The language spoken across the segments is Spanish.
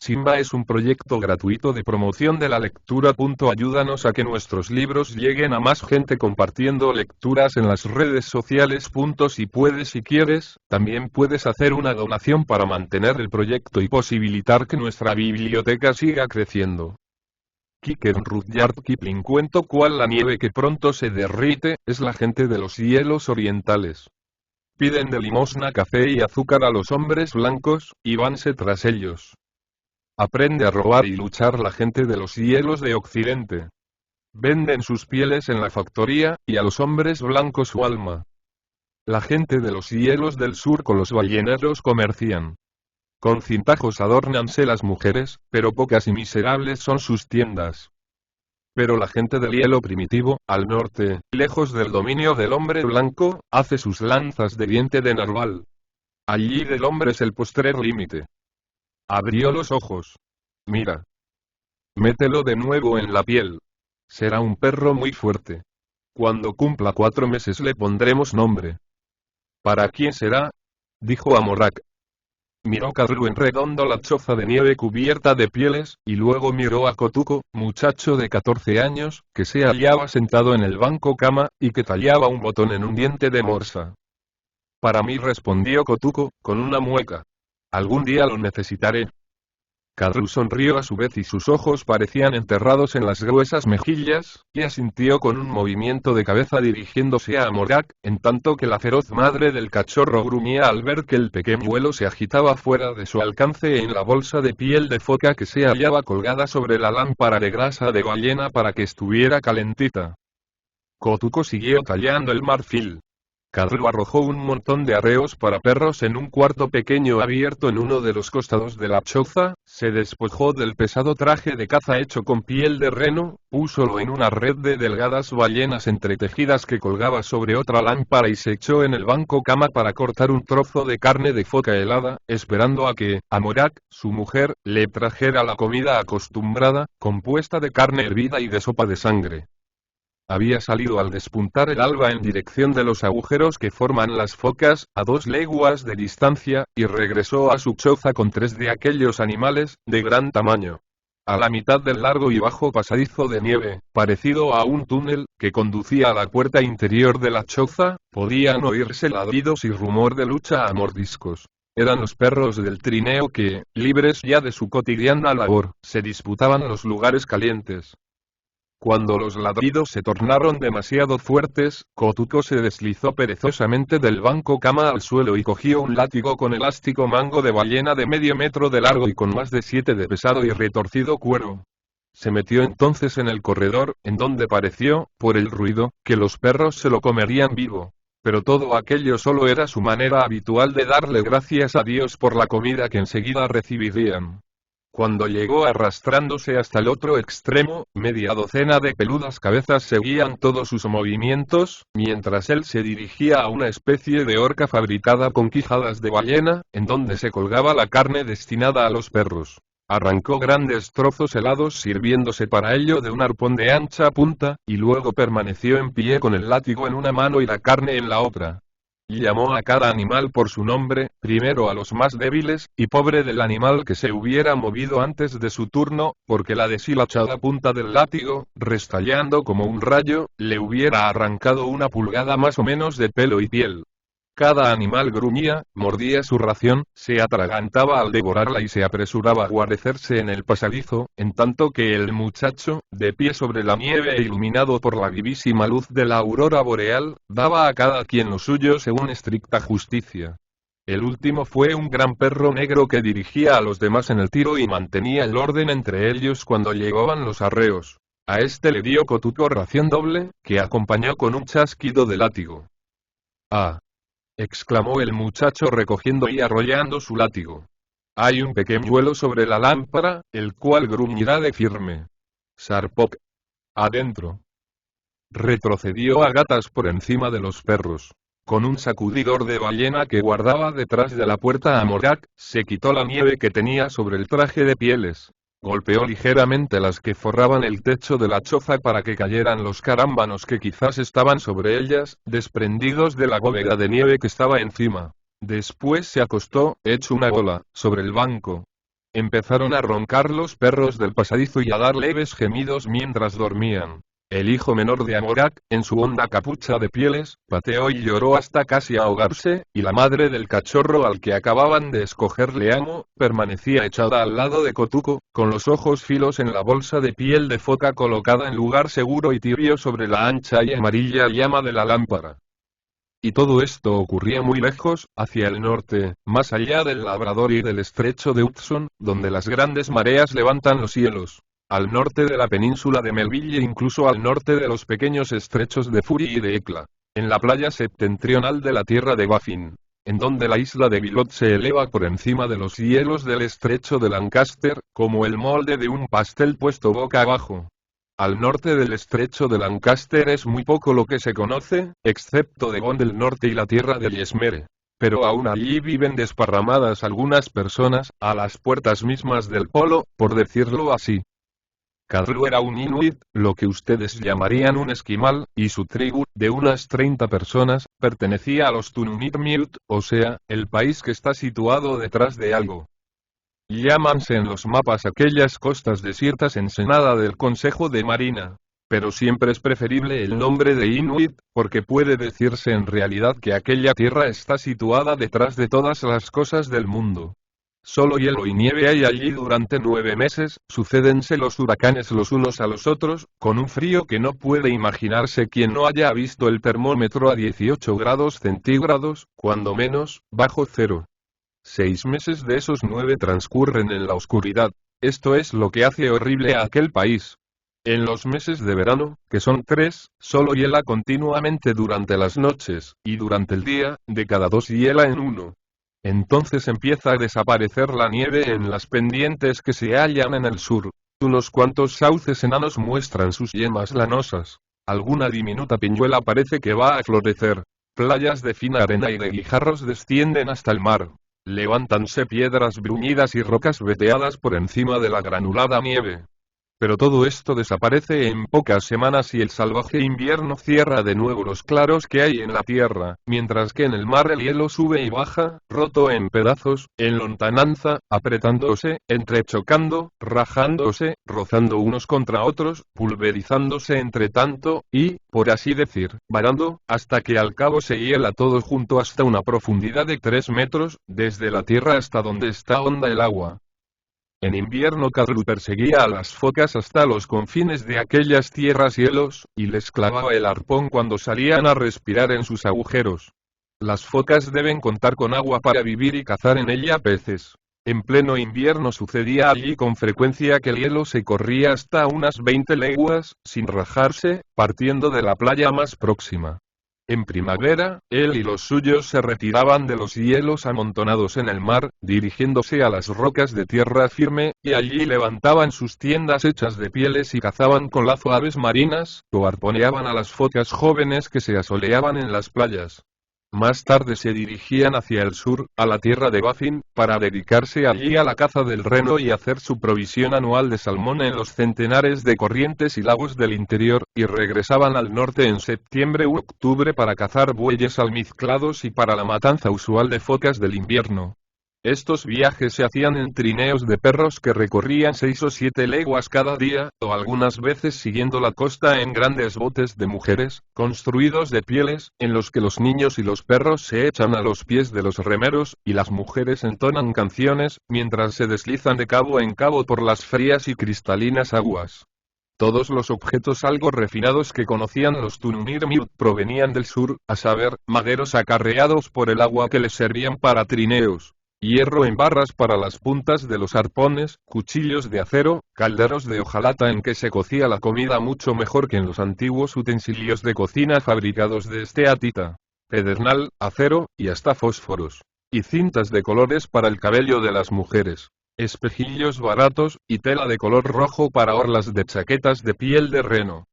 Simba es un proyecto gratuito de promoción de la lectura. Ayúdanos a que nuestros libros lleguen a más gente compartiendo lecturas en las redes sociales. Si puedes y quieres, también puedes hacer una donación para mantener el proyecto y posibilitar que nuestra biblioteca siga creciendo. Rudyard Kipling. Cuento cual la nieve que pronto se derrite, es la gente de los hielos orientales. Piden de limosna café y azúcar a los hombres blancos, y vanse tras ellos. Aprende a robar y luchar la gente de los hielos de Occidente. Venden sus pieles en la factoría, y a los hombres blancos su alma. La gente de los hielos del sur con los balleneros comercian. Con cintajos adórnanse las mujeres, pero pocas y miserables son sus tiendas. Pero la gente del hielo primitivo, al norte, lejos del dominio del hombre blanco, hace sus lanzas de diente de narval. Allí del hombre es el postrer límite. Abrió los ojos. Mira. Mételo de nuevo en la piel. Será un perro muy fuerte. Cuando cumpla 4 meses le pondremos nombre. ¿Para quién será? Dijo Amorak. Miró Kadru en redondo la choza de nieve cubierta de pieles, y luego miró a Kotuko, muchacho de 14 años, que se hallaba sentado en el banco cama, y que tallaba un botón en un diente de morsa. Para mí, respondió Kotuko, con una mueca. Algún día lo necesitaré. Kadru sonrió a su vez y sus ojos parecían enterrados en las gruesas mejillas, y asintió con un movimiento de cabeza dirigiéndose a Amorak, en tanto que la feroz madre del cachorro gruñía al ver que el pequeñuelo se agitaba fuera de su alcance en la bolsa de piel de foca que se hallaba colgada sobre la lámpara de grasa de ballena para que estuviera calentita. Kotuko siguió tallando el marfil. Kadru arrojó un montón de arreos para perros en un cuarto pequeño abierto en uno de los costados de la choza, se despojó del pesado traje de caza hecho con piel de reno, púsolo en una red de delgadas ballenas entretejidas que colgaba sobre otra lámpara y se echó en el banco cama para cortar un trozo de carne de foca helada, esperando a que Amorak, su mujer, le trajera la comida acostumbrada, compuesta de carne hervida y de sopa de sangre. Había salido al despuntar el alba en dirección de los agujeros que forman las focas, a 2 leguas de distancia, y regresó a su choza con 3 de aquellos animales, de gran tamaño. A la mitad del largo y bajo pasadizo de nieve, parecido a un túnel, que conducía a la puerta interior de la choza, podían oírse ladridos y rumor de lucha a mordiscos. Eran los perros del trineo que, libres ya de su cotidiana labor, se disputaban los lugares calientes. Cuando los ladridos se tornaron demasiado fuertes, Kotuko se deslizó perezosamente del banco cama al suelo y cogió un látigo con elástico mango de ballena de medio metro de largo y con más de 7 de pesado y retorcido cuero. Se metió entonces en el corredor, en donde pareció, por el ruido, que los perros se lo comerían vivo. Pero todo aquello solo era su manera habitual de darle gracias a Dios por la comida que enseguida recibirían. Cuando llegó arrastrándose hasta el otro extremo, media docena de peludas cabezas seguían todos sus movimientos, mientras él se dirigía a una especie de horca fabricada con quijadas de ballena, en donde se colgaba la carne destinada a los perros. Arrancó grandes trozos helados sirviéndose para ello de un arpón de ancha punta, y luego permaneció en pie con el látigo en una mano y la carne en la otra. Llamó a cada animal por su nombre, primero a los más débiles, y pobre del animal que se hubiera movido antes de su turno, porque la deshilachada punta del látigo, restallando como un rayo, le hubiera arrancado 1 pulgada más o menos de pelo y piel. Cada animal gruñía, mordía su ración, se atragantaba al devorarla y se apresuraba a guarecerse en el pasadizo, en tanto que el muchacho, de pie sobre la nieve e iluminado por la vivísima luz de la aurora boreal, daba a cada quien lo suyo según estricta justicia. El último fue un gran perro negro que dirigía a los demás en el tiro y mantenía el orden entre ellos cuando llegaban los arreos. A este le dio Kotuko ración doble, que acompañó con un chasquido de látigo. ¡Ah! Exclamó el muchacho recogiendo y arrollando su látigo. Hay un pequeñuelo sobre la lámpara, el cual gruñirá de firme. Sarpok. Adentro. Retrocedió a gatas por encima de los perros. Con un sacudidor de ballena que guardaba detrás de la puerta Amorak, se quitó la nieve que tenía sobre el traje de pieles. Golpeó ligeramente las que forraban el techo de la choza para que cayeran los carámbanos que quizás estaban sobre ellas, desprendidos de la bóveda de nieve que estaba encima. Después se acostó, hecho una bola, sobre el banco. Empezaron a roncar los perros del pasadizo y a dar leves gemidos mientras dormían. El hijo menor de Amorak, en su honda capucha de pieles, pateó y lloró hasta casi ahogarse, y la madre del cachorro al que acababan de escogerle amo, permanecía echada al lado de Kotuko, con los ojos filos en la bolsa de piel de foca colocada en lugar seguro y tibio sobre la ancha y amarilla llama de la lámpara. Y todo esto ocurría muy lejos, hacia el norte, más allá del Labrador y del estrecho de Hudson, donde las grandes mareas levantan los cielos. Al norte de la península de Melville e incluso al norte de los pequeños estrechos de Fury y de Hecla. En la playa septentrional de la tierra de Baffin, en donde la isla de Bylot se eleva por encima de los hielos del estrecho de Lancaster, como el molde de un pastel puesto boca abajo. Al norte del estrecho de Lancaster es muy poco lo que se conoce, excepto Devon del norte y la tierra de Yesmere. Pero aún allí viven desparramadas algunas personas, a las puertas mismas del polo, por decirlo así. Kadru era un inuit, lo que ustedes llamarían un esquimal, y su tribu, de unas 30 personas, pertenecía a los Tununit-Miut, o sea, el país que está situado detrás de algo. Llámanse en los mapas aquellas costas desiertas Ensenada del Consejo de Marina. Pero siempre es preferible el nombre de Inuit, porque puede decirse en realidad que aquella tierra está situada detrás de todas las cosas del mundo. Solo hielo y nieve hay allí durante 9 meses, sucédense los huracanes los unos a los otros, con un frío que no puede imaginarse quien no haya visto el termómetro a 18 grados centígrados, cuando menos, bajo cero. 6 meses de esos 9 transcurren en la oscuridad. Esto es lo que hace horrible a aquel país. En los meses de verano, que son 3, solo hiela continuamente durante las noches, y durante el día, de cada 2 hiela en 1. Entonces empieza a desaparecer la nieve en las pendientes que se hallan en el sur. Unos cuantos sauces enanos muestran sus yemas lanosas. Alguna diminuta piñuela parece que va a florecer. Playas de fina arena y de guijarros descienden hasta el mar. Levántanse piedras bruñidas y rocas veteadas por encima de la granulada nieve. Pero todo esto desaparece en pocas semanas y el salvaje invierno cierra de nuevo los claros que hay en la tierra, mientras que en el mar el hielo sube y baja, roto en pedazos, en lontananza, apretándose, entrechocando, rajándose, rozando unos contra otros, pulverizándose entre tanto, y, por así decir, varando, hasta que al cabo se hiela todo junto hasta una profundidad de 3 metros, desde la tierra hasta donde está honda el agua. En invierno Kadru perseguía a las focas hasta los confines de aquellas tierras hielos, y les clavaba el arpón cuando salían a respirar en sus agujeros. Las focas deben contar con agua para vivir y cazar en ella peces. En pleno invierno sucedía allí con frecuencia que el hielo se corría hasta unas 20 leguas, sin rajarse, partiendo de la playa más próxima. En primavera, él y los suyos se retiraban de los hielos amontonados en el mar, dirigiéndose a las rocas de tierra firme, y allí levantaban sus tiendas hechas de pieles y cazaban con lazo aves marinas, o arponeaban a las focas jóvenes que se asoleaban en las playas. Más tarde se dirigían hacia el sur, a la tierra de Baffin, para dedicarse allí a la caza del reno y hacer su provisión anual de salmón en los centenares de corrientes y lagos del interior, y regresaban al norte en septiembre u octubre para cazar bueyes almizclados y para la matanza usual de focas del invierno. Estos viajes se hacían en trineos de perros que recorrían 6 o 7 leguas cada día, o algunas veces siguiendo la costa en grandes botes de mujeres, construidos de pieles, en los que los niños y los perros se echan a los pies de los remeros, y las mujeres entonan canciones, mientras se deslizan de cabo en cabo por las frías y cristalinas aguas. Todos los objetos algo refinados que conocían los Tununir-Miut provenían del sur, a saber, maderos acarreados por el agua que les servían para trineos. Hierro en barras para las puntas de los arpones, cuchillos de acero, calderos de hojalata en que se cocía la comida mucho mejor que en los antiguos utensilios de cocina fabricados de esteatita, pedernal, acero, y hasta fósforos. Y cintas de colores para el cabello de las mujeres, espejillos baratos, y tela de color rojo para orlas de chaquetas de piel de reno.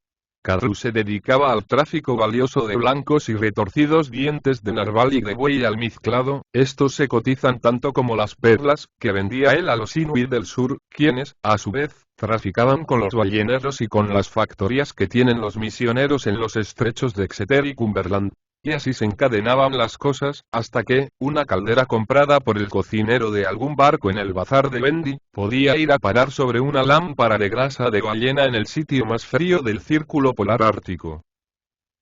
Kadru se dedicaba al tráfico valioso de blancos y retorcidos dientes de narval y de buey almizclado, estos se cotizan tanto como las perlas, que vendía él a los inuit del sur, quienes, a su vez, traficaban con los balleneros y con las factorías que tienen los misioneros en los estrechos de Exeter y Cumberland. Y así se encadenaban las cosas, hasta que, una caldera comprada por el cocinero de algún barco en el bazar de Bendy, podía ir a parar sobre una lámpara de grasa de ballena en el sitio más frío del círculo polar ártico.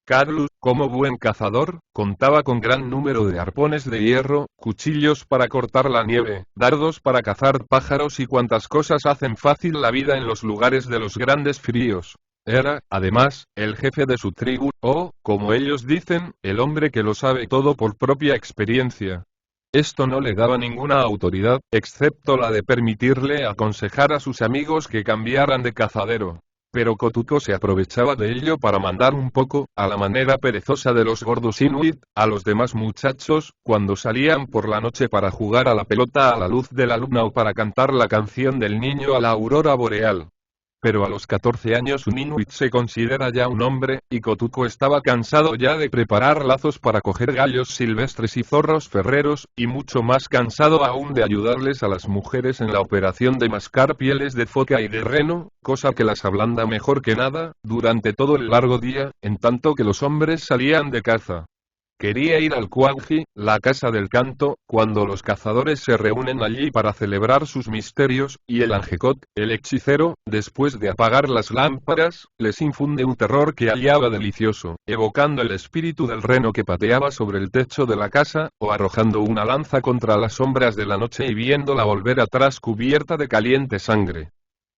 Carlos, como buen cazador, contaba con gran número de arpones de hierro, cuchillos para cortar la nieve, dardos para cazar pájaros y cuantas cosas hacen fácil la vida en los lugares de los grandes fríos. Era, además, el jefe de su tribu, o, como ellos dicen, el hombre que lo sabe todo por propia experiencia. Esto no le daba ninguna autoridad, excepto la de permitirle aconsejar a sus amigos que cambiaran de cazadero. Pero Kotuko se aprovechaba de ello para mandar un poco, a la manera perezosa de los gordos inuit, a los demás muchachos, cuando salían por la noche para jugar a la pelota a la luz de la luna o para cantar la canción del niño a la aurora boreal. Pero a los 14 años un inuit se considera ya un hombre, y Kotuko estaba cansado ya de preparar lazos para coger gallos silvestres y zorros ferreros, y mucho más cansado aún de ayudarles a las mujeres en la operación de mascar pieles de foca y de reno, cosa que las ablanda mejor que nada, durante todo el largo día, en tanto que los hombres salían de caza. Quería ir al Kuanji, la casa del canto, cuando los cazadores se reúnen allí para celebrar sus misterios, y el Angekok, el hechicero, después de apagar las lámparas, les infunde un terror que hallaba delicioso, evocando el espíritu del reno que pateaba sobre el techo de la casa, o arrojando una lanza contra las sombras de la noche y viéndola volver atrás cubierta de caliente sangre.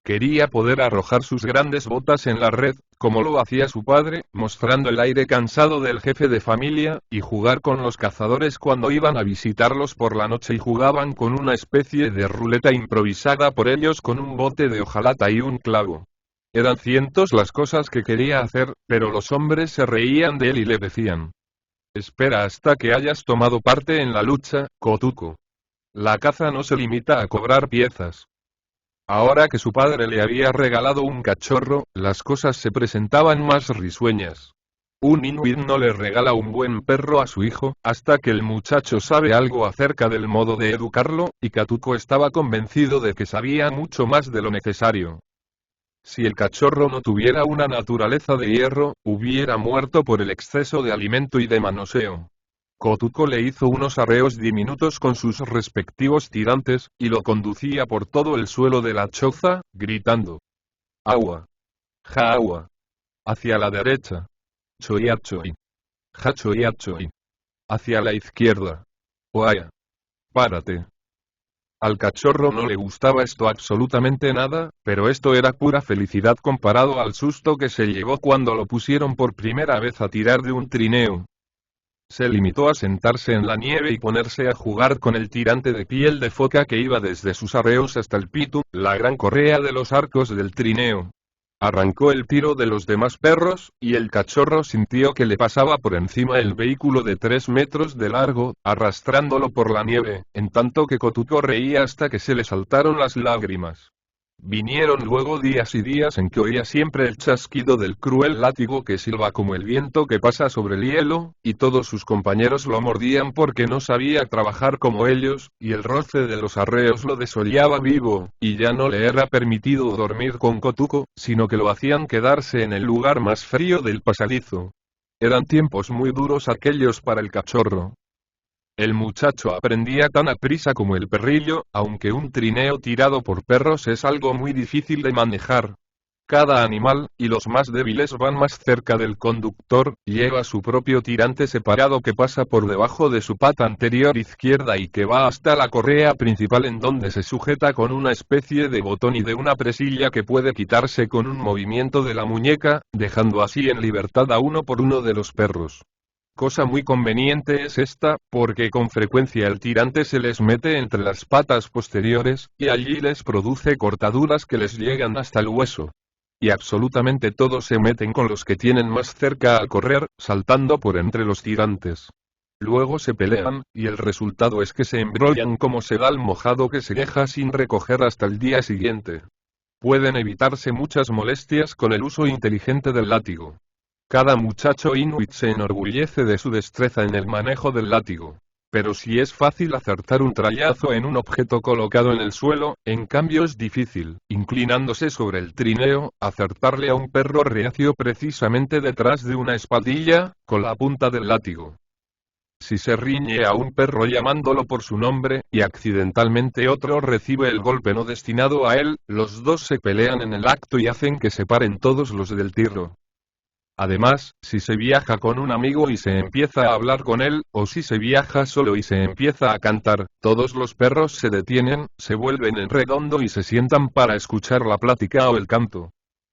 Quería poder arrojar sus grandes botas en la red, como lo hacía su padre, mostrando el aire cansado del jefe de familia, y jugar con los cazadores cuando iban a visitarlos por la noche y jugaban con una especie de ruleta improvisada por ellos con un bote de hojalata y un clavo. Eran cientos las cosas que quería hacer, pero los hombres se reían de él y le decían: «Espera hasta que hayas tomado parte en la lucha, Kotuko. La caza no se limita a cobrar piezas». Ahora que su padre le había regalado un cachorro, las cosas se presentaban más risueñas. Un inuit no le regala un buen perro a su hijo, hasta que el muchacho sabe algo acerca del modo de educarlo, y Kotuko estaba convencido de que sabía mucho más de lo necesario. Si el cachorro no tuviera una naturaleza de hierro, hubiera muerto por el exceso de alimento y de manoseo. Kotuko le hizo unos arreos diminutos con sus respectivos tirantes, y lo conducía por todo el suelo de la choza, gritando: «Agua. Ja agua. Hacia la derecha. Choiachoi. Ja choiachoi. Hacia la izquierda. Oaya. Párate». Al cachorro no le gustaba esto absolutamente nada, pero esto era pura felicidad comparado al susto que se llevó cuando lo pusieron por primera vez a tirar de un trineo. Se limitó a sentarse en la nieve y ponerse a jugar con el tirante de piel de foca que iba desde sus arreos hasta el pitu, la gran correa de los arcos del trineo. Arrancó el tiro de los demás perros, y el cachorro sintió que le pasaba por encima el vehículo de 3 metros de largo, arrastrándolo por la nieve, en tanto que Kotuko reía hasta que se le saltaron las lágrimas. Vinieron luego días y días en que oía siempre el chasquido del cruel látigo que silba como el viento que pasa sobre el hielo, y todos sus compañeros lo mordían porque no sabía trabajar como ellos, y el roce de los arreos lo desollaba vivo, y ya no le era permitido dormir con Kotuko, sino que lo hacían quedarse en el lugar más frío del pasadizo. Eran tiempos muy duros aquellos para el cachorro. El muchacho aprendía tan aprisa como el perrillo, aunque un trineo tirado por perros es algo muy difícil de manejar. Cada animal, y los más débiles van más cerca del conductor, lleva su propio tirante separado que pasa por debajo de su pata anterior izquierda y que va hasta la correa principal en donde se sujeta con una especie de botón y de una presilla que puede quitarse con un movimiento de la muñeca, dejando así en libertad a uno por uno de los perros. Cosa muy conveniente es esta, porque con frecuencia el tirante se les mete entre las patas posteriores, y allí les produce cortaduras que les llegan hasta el hueso. Y absolutamente todos se meten con los que tienen más cerca al correr, saltando por entre los tirantes. Luego se pelean, y el resultado es que se embrollan como sedal mojado que se deja sin recoger hasta el día siguiente. Pueden evitarse muchas molestias con el uso inteligente del látigo. Cada muchacho inuit se enorgullece de su destreza en el manejo del látigo. Pero si es fácil acertar un trayazo en un objeto colocado en el suelo, en cambio es difícil, inclinándose sobre el trineo, acertarle a un perro reacio precisamente detrás de una espaldilla, con la punta del látigo. Si se riñe a un perro llamándolo por su nombre, y accidentalmente otro recibe el golpe no destinado a él, los dos se pelean en el acto y hacen que se paren todos los del tiro. Además, si se viaja con un amigo y se empieza a hablar con él, o si se viaja solo y se empieza a cantar, todos los perros se detienen, se vuelven en redondo y se sientan para escuchar la plática o el canto.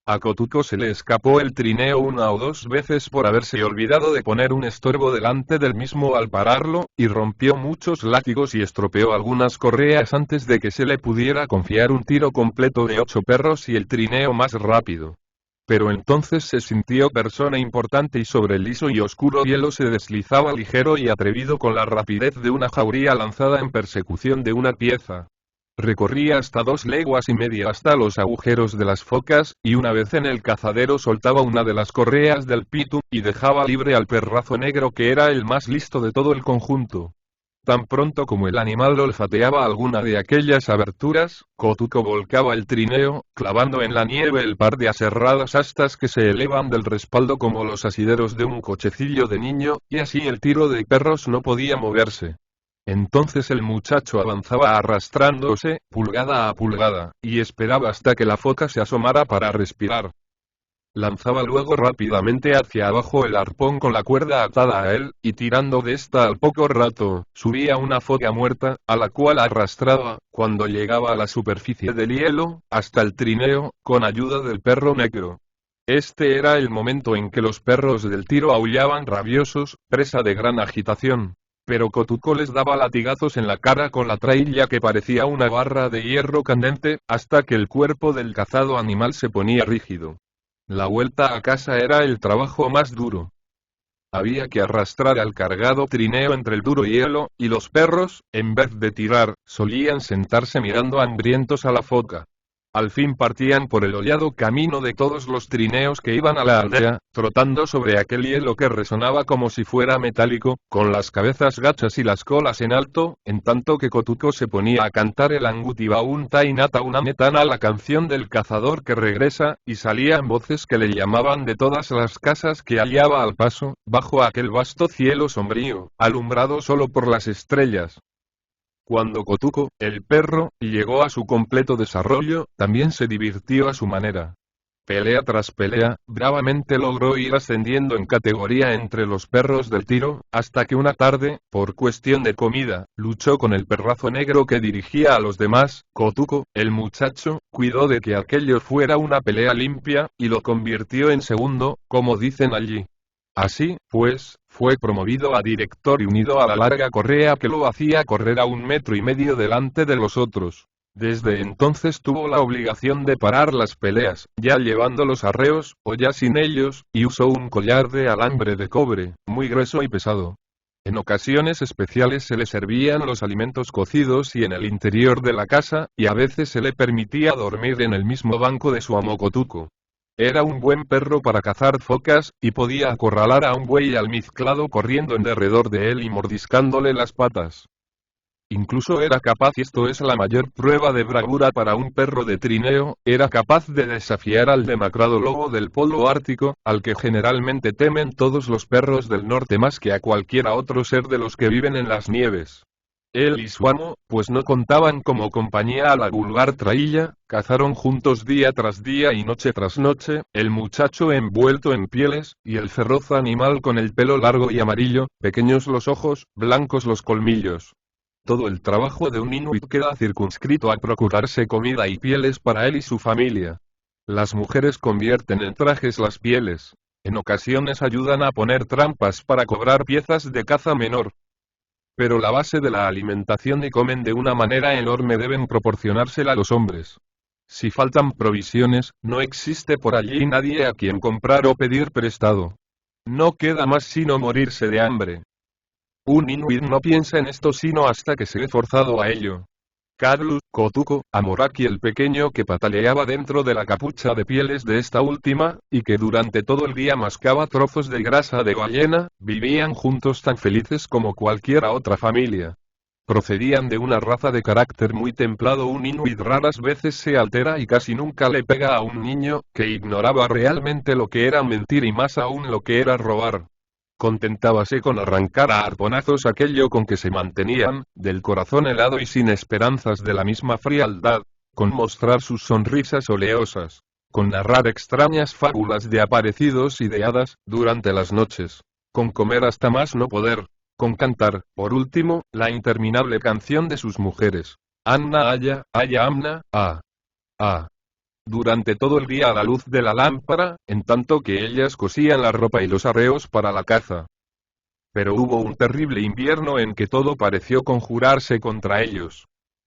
A Kotuko se le escapó el trineo una o dos veces por haberse olvidado de poner un estorbo delante del mismo al pararlo, y rompió muchos látigos y estropeó algunas correas antes de que se le pudiera confiar un tiro completo de 8 perros y el trineo más rápido. Pero entonces se sintió persona importante y sobre el liso y oscuro hielo se deslizaba ligero y atrevido con la rapidez de una jauría lanzada en persecución de una pieza. Recorría hasta 2 leguas y media hasta los agujeros de las focas, y una vez en el cazadero soltaba una de las correas del pitu, y dejaba libre al perrazo negro que era el más listo de todo el conjunto. Tan pronto como el animal olfateaba alguna de aquellas aberturas, Kotuko volcaba el trineo, clavando en la nieve el par de aserradas astas que se elevan del respaldo como los asideros de un cochecillo de niño, y así el tiro de perros no podía moverse. Entonces el muchacho avanzaba arrastrándose, pulgada a pulgada, y esperaba hasta que la foca se asomara para respirar. Lanzaba luego rápidamente hacia abajo el arpón con la cuerda atada a él, y tirando de esta al poco rato, subía una foca muerta, a la cual arrastraba, cuando llegaba a la superficie del hielo, hasta el trineo, con ayuda del perro negro. Este era el momento en que los perros del tiro aullaban rabiosos, presa de gran agitación. Pero Kotuko les daba latigazos en la cara con la trailla que parecía una barra de hierro candente, hasta que el cuerpo del cazado animal se ponía rígido. La vuelta a casa era el trabajo más duro. Había que arrastrar al cargado trineo entre el duro hielo, y los perros, en vez de tirar, solían sentarse mirando hambrientos a la foca. Al fin partían por el hollado camino de todos los trineos que iban a la aldea, trotando sobre aquel hielo que resonaba como si fuera metálico, con las cabezas gachas y las colas en alto, en tanto que Kotuko se ponía a cantar el Angutibaun Tainata una metana, la canción del cazador que regresa, y salían voces que le llamaban de todas las casas que hallaba al paso, bajo aquel vasto cielo sombrío, alumbrado solo por las estrellas. Cuando Kotuko, el perro, llegó a su completo desarrollo, también se divirtió a su manera. Pelea tras pelea, bravamente logró ir ascendiendo en categoría entre los perros del tiro, hasta que una tarde, por cuestión de comida, luchó con el perrazo negro que dirigía a los demás. Kotuko, el muchacho, cuidó de que aquello fuera una pelea limpia, y lo convirtió en segundo, como dicen allí. Así, pues, fue promovido a director y unido a la larga correa que lo hacía correr a 1,5 metros delante de los otros. Desde entonces tuvo la obligación de parar las peleas, ya llevando los arreos, o ya sin ellos, y usó un collar de alambre de cobre, muy grueso y pesado. En ocasiones especiales se le servían los alimentos cocidos y en el interior de la casa, y a veces se le permitía dormir en el mismo banco de su amo Kotuko. Era un buen perro para cazar focas, y podía acorralar a un buey almizclado corriendo en derredor de él y mordiscándole las patas. Incluso era capaz, y esto es la mayor prueba de bravura para un perro de trineo, era capaz de desafiar al demacrado lobo del polo ártico, al que generalmente temen todos los perros del norte más que a cualquiera otro ser de los que viven en las nieves. Él y su amo, pues no contaban como compañía a la vulgar trailla, cazaron juntos día tras día y noche tras noche, el muchacho envuelto en pieles, y el feroz animal con el pelo largo y amarillo, pequeños los ojos, blancos los colmillos. Todo el trabajo de un inuit queda circunscrito a procurarse comida y pieles para él y su familia. Las mujeres convierten en trajes las pieles. En ocasiones ayudan a poner trampas para cobrar piezas de caza menor. Pero la base de la alimentación y comen de una manera enorme deben proporcionársela los hombres. Si faltan provisiones, no existe por allí nadie a quien comprar o pedir prestado. No queda más sino morirse de hambre. Un inuit no piensa en esto sino hasta que se ve forzado a ello. Carlos, Kotuko, Amorak y el pequeño que pataleaba dentro de la capucha de pieles de esta última, y que durante todo el día mascaba trozos de grasa de ballena, vivían juntos tan felices como cualquier otra familia. Procedían de una raza de carácter muy templado. Un inuit raras veces se altera y casi nunca le pega a un niño, que ignoraba realmente lo que era mentir y más aún lo que era robar. Contentábase con arrancar a arponazos aquello con que se mantenían, del corazón helado y sin esperanzas de la misma frialdad, con mostrar sus sonrisas oleosas, con narrar extrañas fábulas de aparecidos y de hadas, durante las noches, con comer hasta más no poder, con cantar, por último, la interminable canción de sus mujeres. Anna Aya, Aya Amna, ah. Durante todo el día a la luz de la lámpara, en tanto que ellas cosían la ropa y los arreos para la caza. Pero hubo un terrible invierno en que todo pareció conjurarse contra ellos.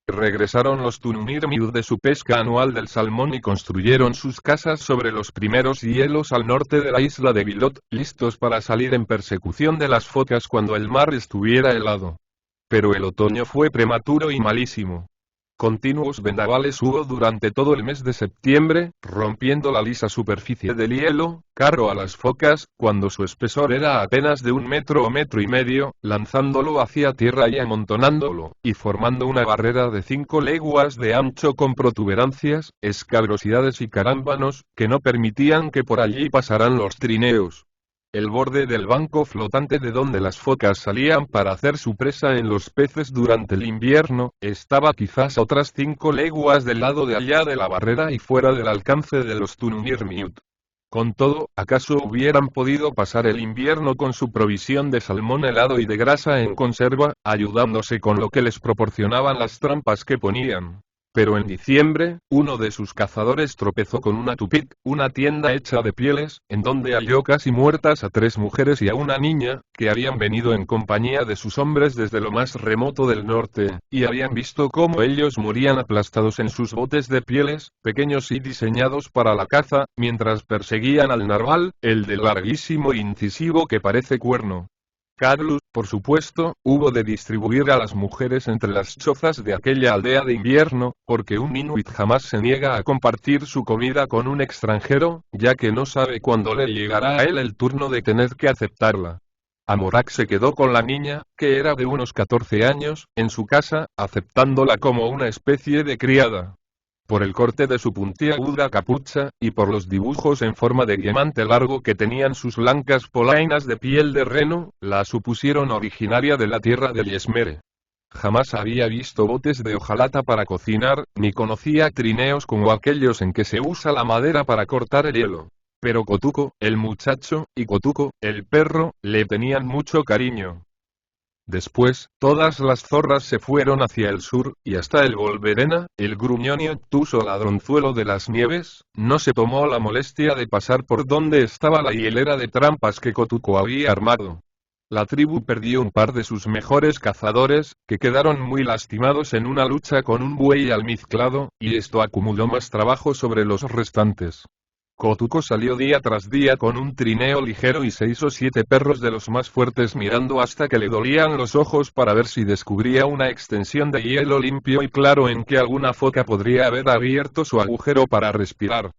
Regresaron los Tununirmiud de su pesca anual del salmón y construyeron sus casas sobre los primeros hielos al norte de la isla de Bilot, listos para salir en persecución de las focas cuando el mar estuviera helado. Pero el otoño fue prematuro y malísimo. Continuos vendavales hubo durante todo el mes de septiembre, rompiendo la lisa superficie del hielo, caro a las focas, cuando su espesor era apenas de 1 metro o metro y medio, lanzándolo hacia tierra y amontonándolo, y formando una barrera de 5 leguas de ancho con protuberancias, escabrosidades y carámbanos, que no permitían que por allí pasaran los trineos. El borde del banco flotante de donde las focas salían para hacer su presa en los peces durante el invierno, estaba quizás a otras 5 leguas del lado de allá de la barrera y fuera del alcance de los Tununirmiut. Con todo, ¿acaso hubieran podido pasar el invierno con su provisión de salmón helado y de grasa en conserva, ayudándose con lo que les proporcionaban las trampas que ponían? Pero en diciembre, uno de sus cazadores tropezó con una tupik, una tienda hecha de pieles, en donde halló casi muertas a 3 mujeres y a una niña, que habían venido en compañía de sus hombres desde lo más remoto del norte, y habían visto cómo ellos morían aplastados en sus botes de pieles, pequeños y diseñados para la caza, mientras perseguían al narval, el del larguísimo e incisivo que parece cuerno. Carlos, por supuesto, hubo de distribuir a las mujeres entre las chozas de aquella aldea de invierno, porque un inuit jamás se niega a compartir su comida con un extranjero, ya que no sabe cuándo le llegará a él el turno de tener que aceptarla. Amorak se quedó con la niña, que era de unos 14 años, en su casa, aceptándola como una especie de criada. Por el corte de su puntiaguda capucha, y por los dibujos en forma de diamante largo que tenían sus blancas polainas de piel de reno, la supusieron originaria de la tierra de Yesmere. Jamás había visto botes de hojalata para cocinar, ni conocía trineos como aquellos en que se usa la madera para cortar el hielo. Pero Kotuko, el muchacho, y Kotuko, el perro, le tenían mucho cariño. Después, todas las zorras se fueron hacia el sur, y hasta el Volverena, el gruñón y obtuso ladronzuelo de las nieves, no se tomó la molestia de pasar por donde estaba la hilera de trampas que Kotuko había armado. La tribu perdió un par de sus mejores cazadores, que quedaron muy lastimados en una lucha con un buey almizclado, y esto acumuló más trabajo sobre los restantes. Kotuko salió día tras día con un trineo ligero y 6 o 7 perros de los más fuertes mirando hasta que le dolían los ojos para ver si descubría una extensión de hielo limpio y claro en que alguna foca podría haber abierto su agujero para respirar.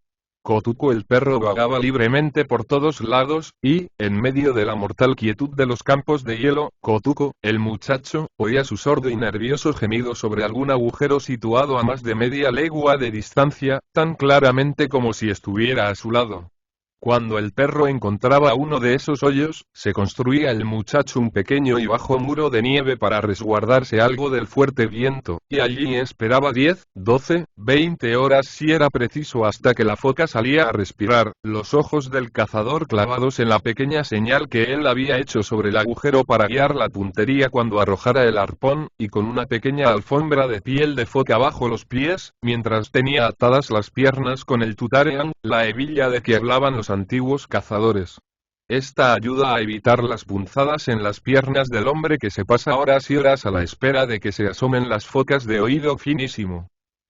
Kotuko el perro vagaba libremente por todos lados, y, en medio de la mortal quietud de los campos de hielo, Kotuko, el muchacho, oía su sordo y nervioso gemido sobre algún agujero situado a más de media legua de distancia, tan claramente como si estuviera a su lado. Cuando el perro encontraba uno de esos hoyos, se construía el muchacho un pequeño y bajo muro de nieve para resguardarse algo del fuerte viento, y allí esperaba 10, 12, 20 horas si era preciso hasta que la foca salía a respirar, los ojos del cazador clavados en la pequeña señal que él había hecho sobre el agujero para guiar la puntería cuando arrojara el arpón, y con una pequeña alfombra de piel de foca bajo los pies, mientras tenía atadas las piernas con el tutarean, la hebilla de que hablaban los antiguos cazadores. Esta ayuda a evitar las punzadas en las piernas del hombre que se pasa horas y horas a la espera de que se asomen las focas de oído finísimo.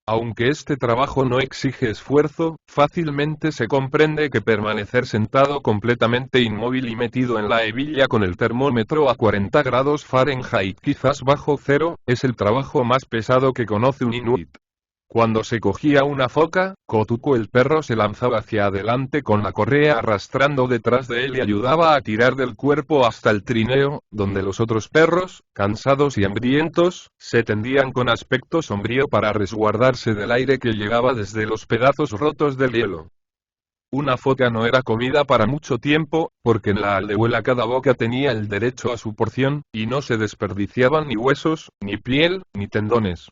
Aunque este trabajo no exige esfuerzo, fácilmente se comprende que permanecer sentado completamente inmóvil y metido en la hebilla con el termómetro a 40 grados Fahrenheit quizás bajo cero, es el trabajo más pesado que conoce un inuit. Cuando se cogía una foca, Kotuko el perro se lanzaba hacia adelante con la correa arrastrando detrás de él y ayudaba a tirar del cuerpo hasta el trineo, donde los otros perros, cansados y hambrientos, se tendían con aspecto sombrío para resguardarse del aire que llegaba desde los pedazos rotos del hielo. Una foca no era comida para mucho tiempo, porque en la aldehuela cada boca tenía el derecho a su porción, y no se desperdiciaban ni huesos, ni piel, ni tendones.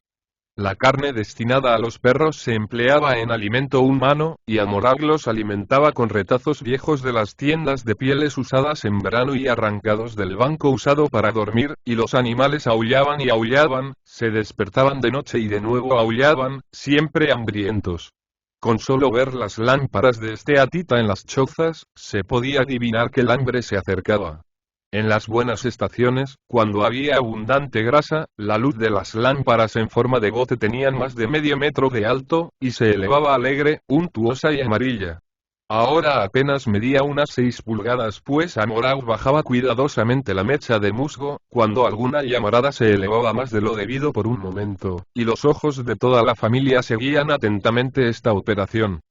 La carne destinada a los perros se empleaba en alimento humano, y a Morag los alimentaba con retazos viejos de las tiendas de pieles usadas en verano y arrancados del banco usado para dormir, y los animales aullaban y aullaban, se despertaban de noche y de nuevo aullaban, siempre hambrientos. Con solo ver las lámparas de esteatita en las chozas, se podía adivinar que el hambre se acercaba. En las buenas estaciones, cuando había abundante grasa, la luz de las lámparas en forma de gote tenían más de medio metro de alto, y se elevaba alegre, untuosa y amarilla. Ahora apenas medía unas 6 pulgadas pues Amorau bajaba cuidadosamente la mecha de musgo, cuando alguna llamarada se elevaba más de lo debido por un momento, y los ojos de toda la familia seguían atentamente esta operación.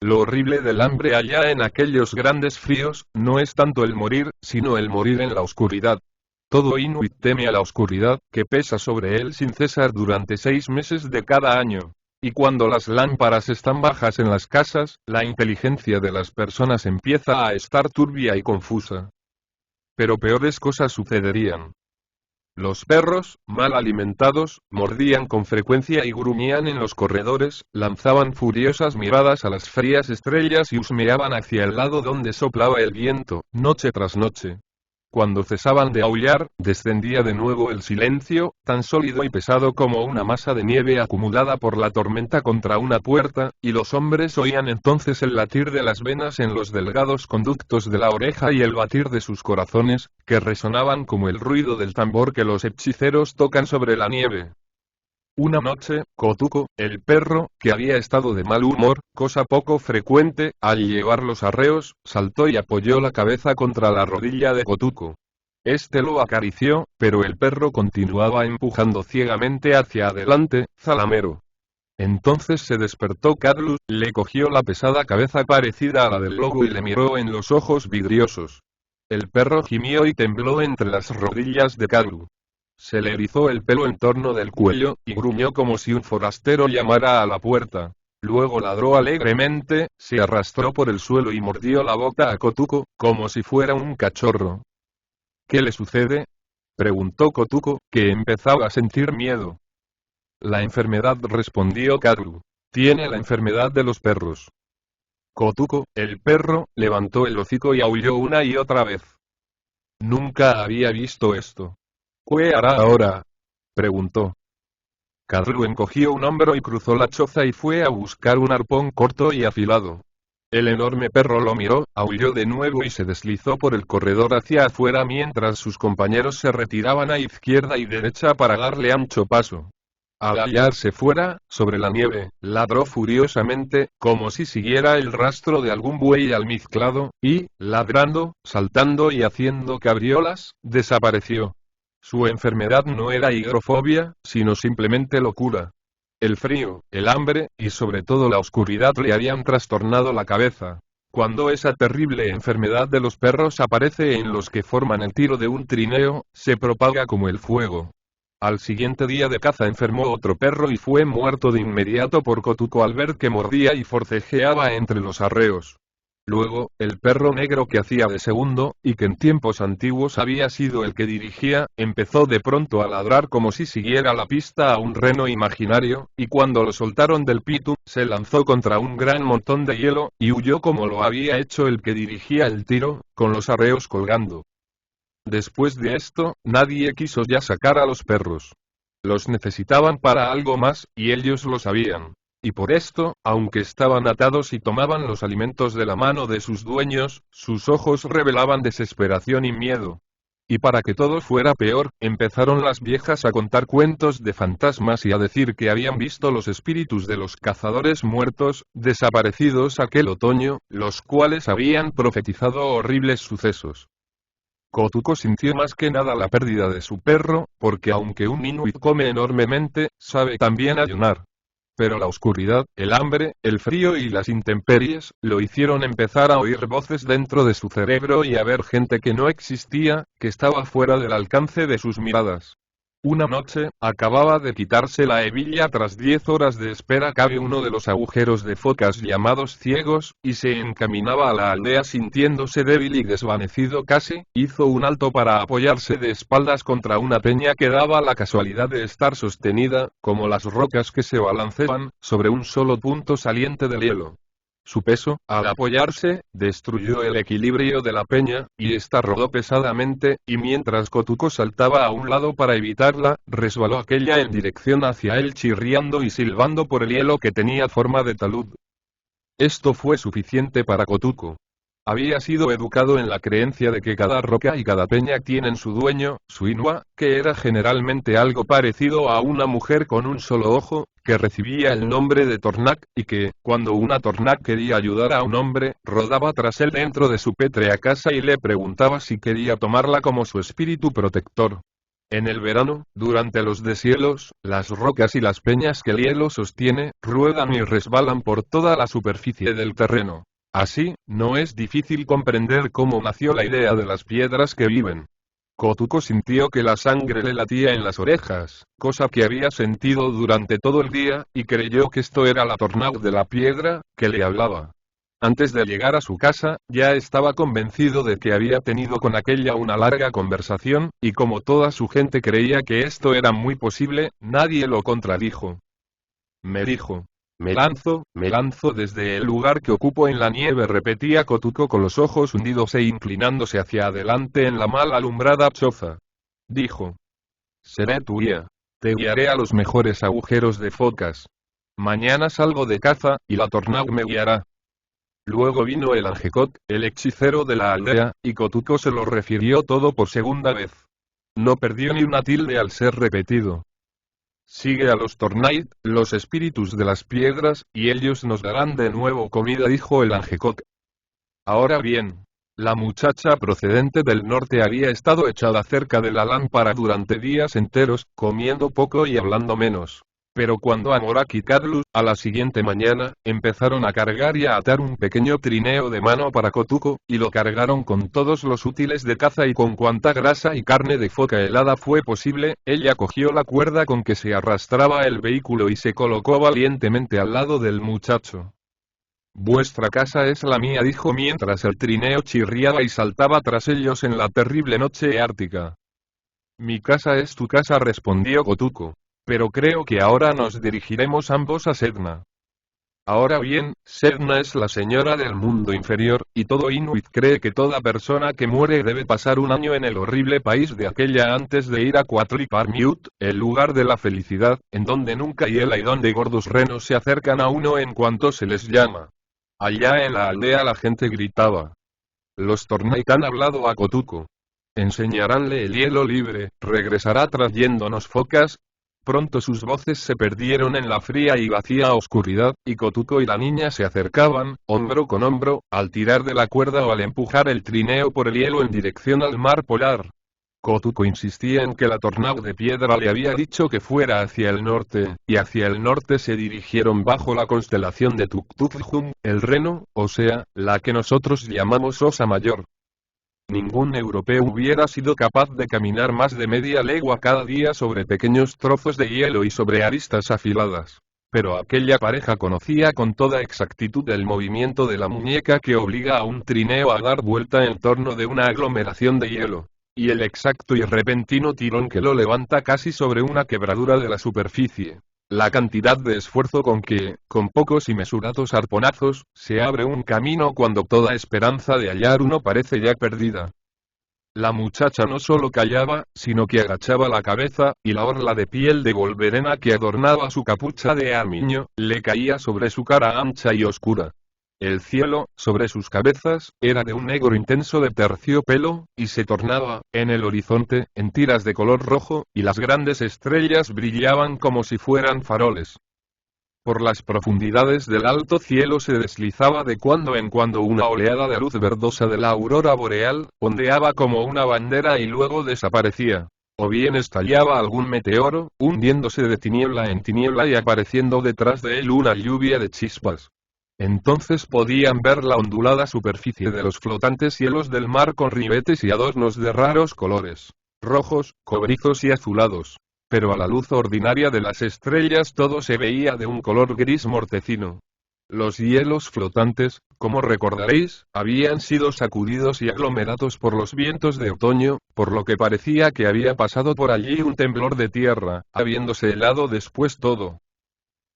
Lo horrible del hambre allá en aquellos grandes fríos, no es tanto el morir, sino el morir en la oscuridad. Todo inuit teme a la oscuridad, que pesa sobre él sin cesar durante 6 meses de cada año. Y cuando las lámparas están bajas en las casas, la inteligencia de las personas empieza a estar turbia y confusa. Pero peores cosas sucederían. Los perros, mal alimentados, mordían con frecuencia y gruñían en los corredores, lanzaban furiosas miradas a las frías estrellas y husmeaban hacia el lado donde soplaba el viento, noche tras noche. Cuando cesaban de aullar, descendía de nuevo el silencio, tan sólido y pesado como una masa de nieve acumulada por la tormenta contra una puerta, y los hombres oían entonces el latir de las venas en los delgados conductos de la oreja y el batir de sus corazones, que resonaban como el ruido del tambor que los hechiceros tocan sobre la nieve. Una noche, Kotuko, el perro, que había estado de mal humor, cosa poco frecuente, al llevar los arreos, saltó y apoyó la cabeza contra la rodilla de Kotuko. Este lo acarició, pero el perro continuaba empujando ciegamente hacia adelante, zalamero. Entonces se despertó Carlos, le cogió la pesada cabeza parecida a la del lobo y le miró en los ojos vidriosos. El perro gimió y tembló entre las rodillas de Carlos. Se le erizó el pelo en torno del cuello, y gruñó como si un forastero llamara a la puerta. Luego ladró alegremente, se arrastró por el suelo y mordió la boca a Kotuko, como si fuera un cachorro. ¿Qué le sucede?, preguntó Kotuko, que empezaba a sentir miedo. La enfermedad, respondió Karu. Tiene la enfermedad de los perros. Kotuko, el perro, levantó el hocico y aulló una y otra vez. Nunca había visto esto. ¿Qué hará ahora?, preguntó. Karu encogió un hombro y cruzó la choza y fue a buscar un arpón corto y afilado. El enorme perro lo miró, aulló de nuevo y se deslizó por el corredor hacia afuera mientras sus compañeros se retiraban a izquierda y derecha para darle ancho paso. Al hallarse fuera, sobre la nieve, ladró furiosamente, como si siguiera el rastro de algún buey almizclado, y, ladrando, saltando y haciendo cabriolas, desapareció. Su enfermedad no era higrofobia, sino simplemente locura. El frío, el hambre, y sobre todo la oscuridad le habían trastornado la cabeza. Cuando esa terrible enfermedad de los perros aparece en los que forman el tiro de un trineo, se propaga como el fuego. Al siguiente día de caza enfermó otro perro y fue muerto de inmediato por Kotuko al ver que mordía y forcejeaba entre los arreos. Luego, el perro negro que hacía de segundo, y que en tiempos antiguos había sido el que dirigía, empezó de pronto a ladrar como si siguiera la pista a un reno imaginario, y cuando lo soltaron del pitu, se lanzó contra un gran montón de hielo, y huyó como lo había hecho el que dirigía el tiro, con los arreos colgando. Después de esto, nadie quiso ya sacar a los perros. Los necesitaban para algo más, y ellos lo sabían. Y por esto, aunque estaban atados y tomaban los alimentos de la mano de sus dueños, sus ojos revelaban desesperación y miedo. Y para que todo fuera peor, empezaron las viejas a contar cuentos de fantasmas y a decir que habían visto los espíritus de los cazadores muertos, desaparecidos aquel otoño, los cuales habían profetizado horribles sucesos. Kotuko sintió más que nada la pérdida de su perro, porque aunque un inuit come enormemente, sabe también ayunar. Pero la oscuridad, el hambre, el frío y las intemperies, lo hicieron empezar a oír voces dentro de su cerebro y a ver gente que no existía, que estaba fuera del alcance de sus miradas. Una noche, acababa de quitarse la hebilla tras 10 horas de espera cabe uno de los agujeros de focas llamados ciegos, y se encaminaba a la aldea sintiéndose débil y desvanecido casi, hizo un alto para apoyarse de espaldas contra una peña que daba la casualidad de estar sostenida, como las rocas que se balancean, sobre un solo punto saliente del hielo. Su peso, al apoyarse, destruyó el equilibrio de la peña, y ésta rodó pesadamente, y mientras Kotuko saltaba a un lado para evitarla, resbaló aquella en dirección hacia él chirriando y silbando por el hielo que tenía forma de talud. Esto fue suficiente para Kotuko. Había sido educado en la creencia de que cada roca y cada peña tienen su dueño, su Inua, que era generalmente algo parecido a una mujer con un solo ojo, que recibía el nombre de Tornak, y que, cuando una Tornak quería ayudar a un hombre, rodaba tras él dentro de su pétrea casa y le preguntaba si quería tomarla como su espíritu protector. En el verano, durante los deshielos, las rocas y las peñas que el hielo sostiene, ruedan y resbalan por toda la superficie del terreno. Así, no es difícil comprender cómo nació la idea de las piedras que viven. Kotuko sintió que la sangre le latía en las orejas, cosa que había sentido durante todo el día, y creyó que esto era la tornado de la piedra, que le hablaba. Antes de llegar a su casa, ya estaba convencido de que había tenido con aquella una larga conversación, y como toda su gente creía que esto era muy posible, nadie lo contradijo. Me dijo. Me lanzo desde el lugar que ocupo en la nieve, repetía Kotuko con los ojos hundidos e inclinándose hacia adelante en la mal alumbrada choza. Dijo. Seré tu guía. Te guiaré a los mejores agujeros de focas. Mañana salgo de caza, y la tornado me guiará. Luego vino el Angekok, el hechicero de la aldea, y Kotuko se lo refirió todo por segunda vez. No perdió ni una tilde al ser repetido. Sigue a los Tornait, los espíritus de las piedras, y ellos nos darán de nuevo comida, dijo el Angekok. Ahora bien, la muchacha procedente del norte había estado echada cerca de la lámpara durante días enteros, comiendo poco y hablando menos. Pero cuando Amorak y Kadlus, a la siguiente mañana, empezaron a cargar y a atar un pequeño trineo de mano para Kotuko, y lo cargaron con todos los útiles de caza y con cuanta grasa y carne de foca helada fue posible, ella cogió la cuerda con que se arrastraba el vehículo y se colocó valientemente al lado del muchacho. Vuestra casa es la mía, dijo mientras el trineo chirriaba y saltaba tras ellos en la terrible noche ártica. Mi casa es tu casa, respondió Kotuko. Pero creo que ahora nos dirigiremos ambos a Sedna. Ahora bien, Sedna es la señora del mundo inferior, y todo Inuit cree que toda persona que muere debe pasar un año en el horrible país de aquella antes de ir a Quatliparmiut, el lugar de la felicidad, en donde nunca hiela y donde gordos renos se acercan a uno en cuanto se les llama. Allá en la aldea la gente gritaba. Los Tornait han hablado a Kotuko. Enseñaránle el hielo libre, regresará trayéndonos focas. Pronto sus voces se perdieron en la fría y vacía oscuridad, y Kotuko y la niña se acercaban, hombro con hombro, al tirar de la cuerda o al empujar el trineo por el hielo en dirección al mar polar. Kotuko insistía en que la tornado de piedra le había dicho que fuera hacia el norte, y hacia el norte se dirigieron bajo la constelación de Tuktukjum, el Reno, o sea, la que nosotros llamamos Osa Mayor. Ningún europeo hubiera sido capaz de caminar más de media legua cada día sobre pequeños trozos de hielo y sobre aristas afiladas. Pero aquella pareja conocía con toda exactitud el movimiento de la muñeca que obliga a un trineo a dar vuelta en torno de una aglomeración de hielo. Y el exacto y repentino tirón que lo levanta casi sobre una quebradura de la superficie. La cantidad de esfuerzo con que, con pocos y mesurados arponazos, se abre un camino cuando toda esperanza de hallar uno parece ya perdida. La muchacha no solo callaba, sino que agachaba la cabeza, y la orla de piel de Wolverena que adornaba su capucha de armiño, le caía sobre su cara ancha y oscura. El cielo, sobre sus cabezas, era de un negro intenso de terciopelo, y se tornaba, en el horizonte, en tiras de color rojo, y las grandes estrellas brillaban como si fueran faroles. Por las profundidades del alto cielo se deslizaba de cuando en cuando una oleada de luz verdosa de la aurora boreal, ondeaba como una bandera y luego desaparecía. O bien estallaba algún meteoro, hundiéndose de tiniebla en tiniebla y apareciendo detrás de él una lluvia de chispas. Entonces podían ver la ondulada superficie de los flotantes cielos del mar con ribetes y adornos de raros colores, rojos, cobrizos y azulados. Pero a la luz ordinaria de las estrellas todo se veía de un color gris mortecino. Los hielos flotantes, como recordaréis, habían sido sacudidos y aglomerados por los vientos de otoño, por lo que parecía que había pasado por allí un temblor de tierra, habiéndose helado después todo.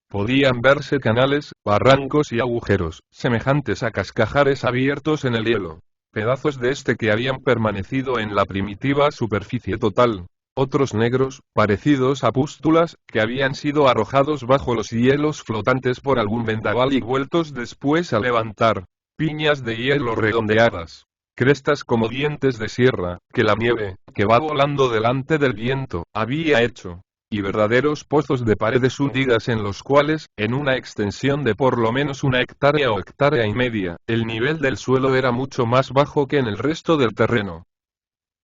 Podían verse canales, barrancos y agujeros, semejantes a cascajares abiertos en el hielo. Pedazos de este que habían permanecido en la primitiva superficie total. Otros negros, parecidos a pústulas, que habían sido arrojados bajo los hielos flotantes por algún vendaval y vueltos después a levantar. Piñas de hielo redondeadas. Crestas como dientes de sierra, que la nieve, que va volando delante del viento, había hecho. Y verdaderos pozos de paredes hundidas en los cuales, en una extensión de por lo menos 1 hectárea o hectárea y media, el nivel del suelo era mucho más bajo que en el resto del terreno.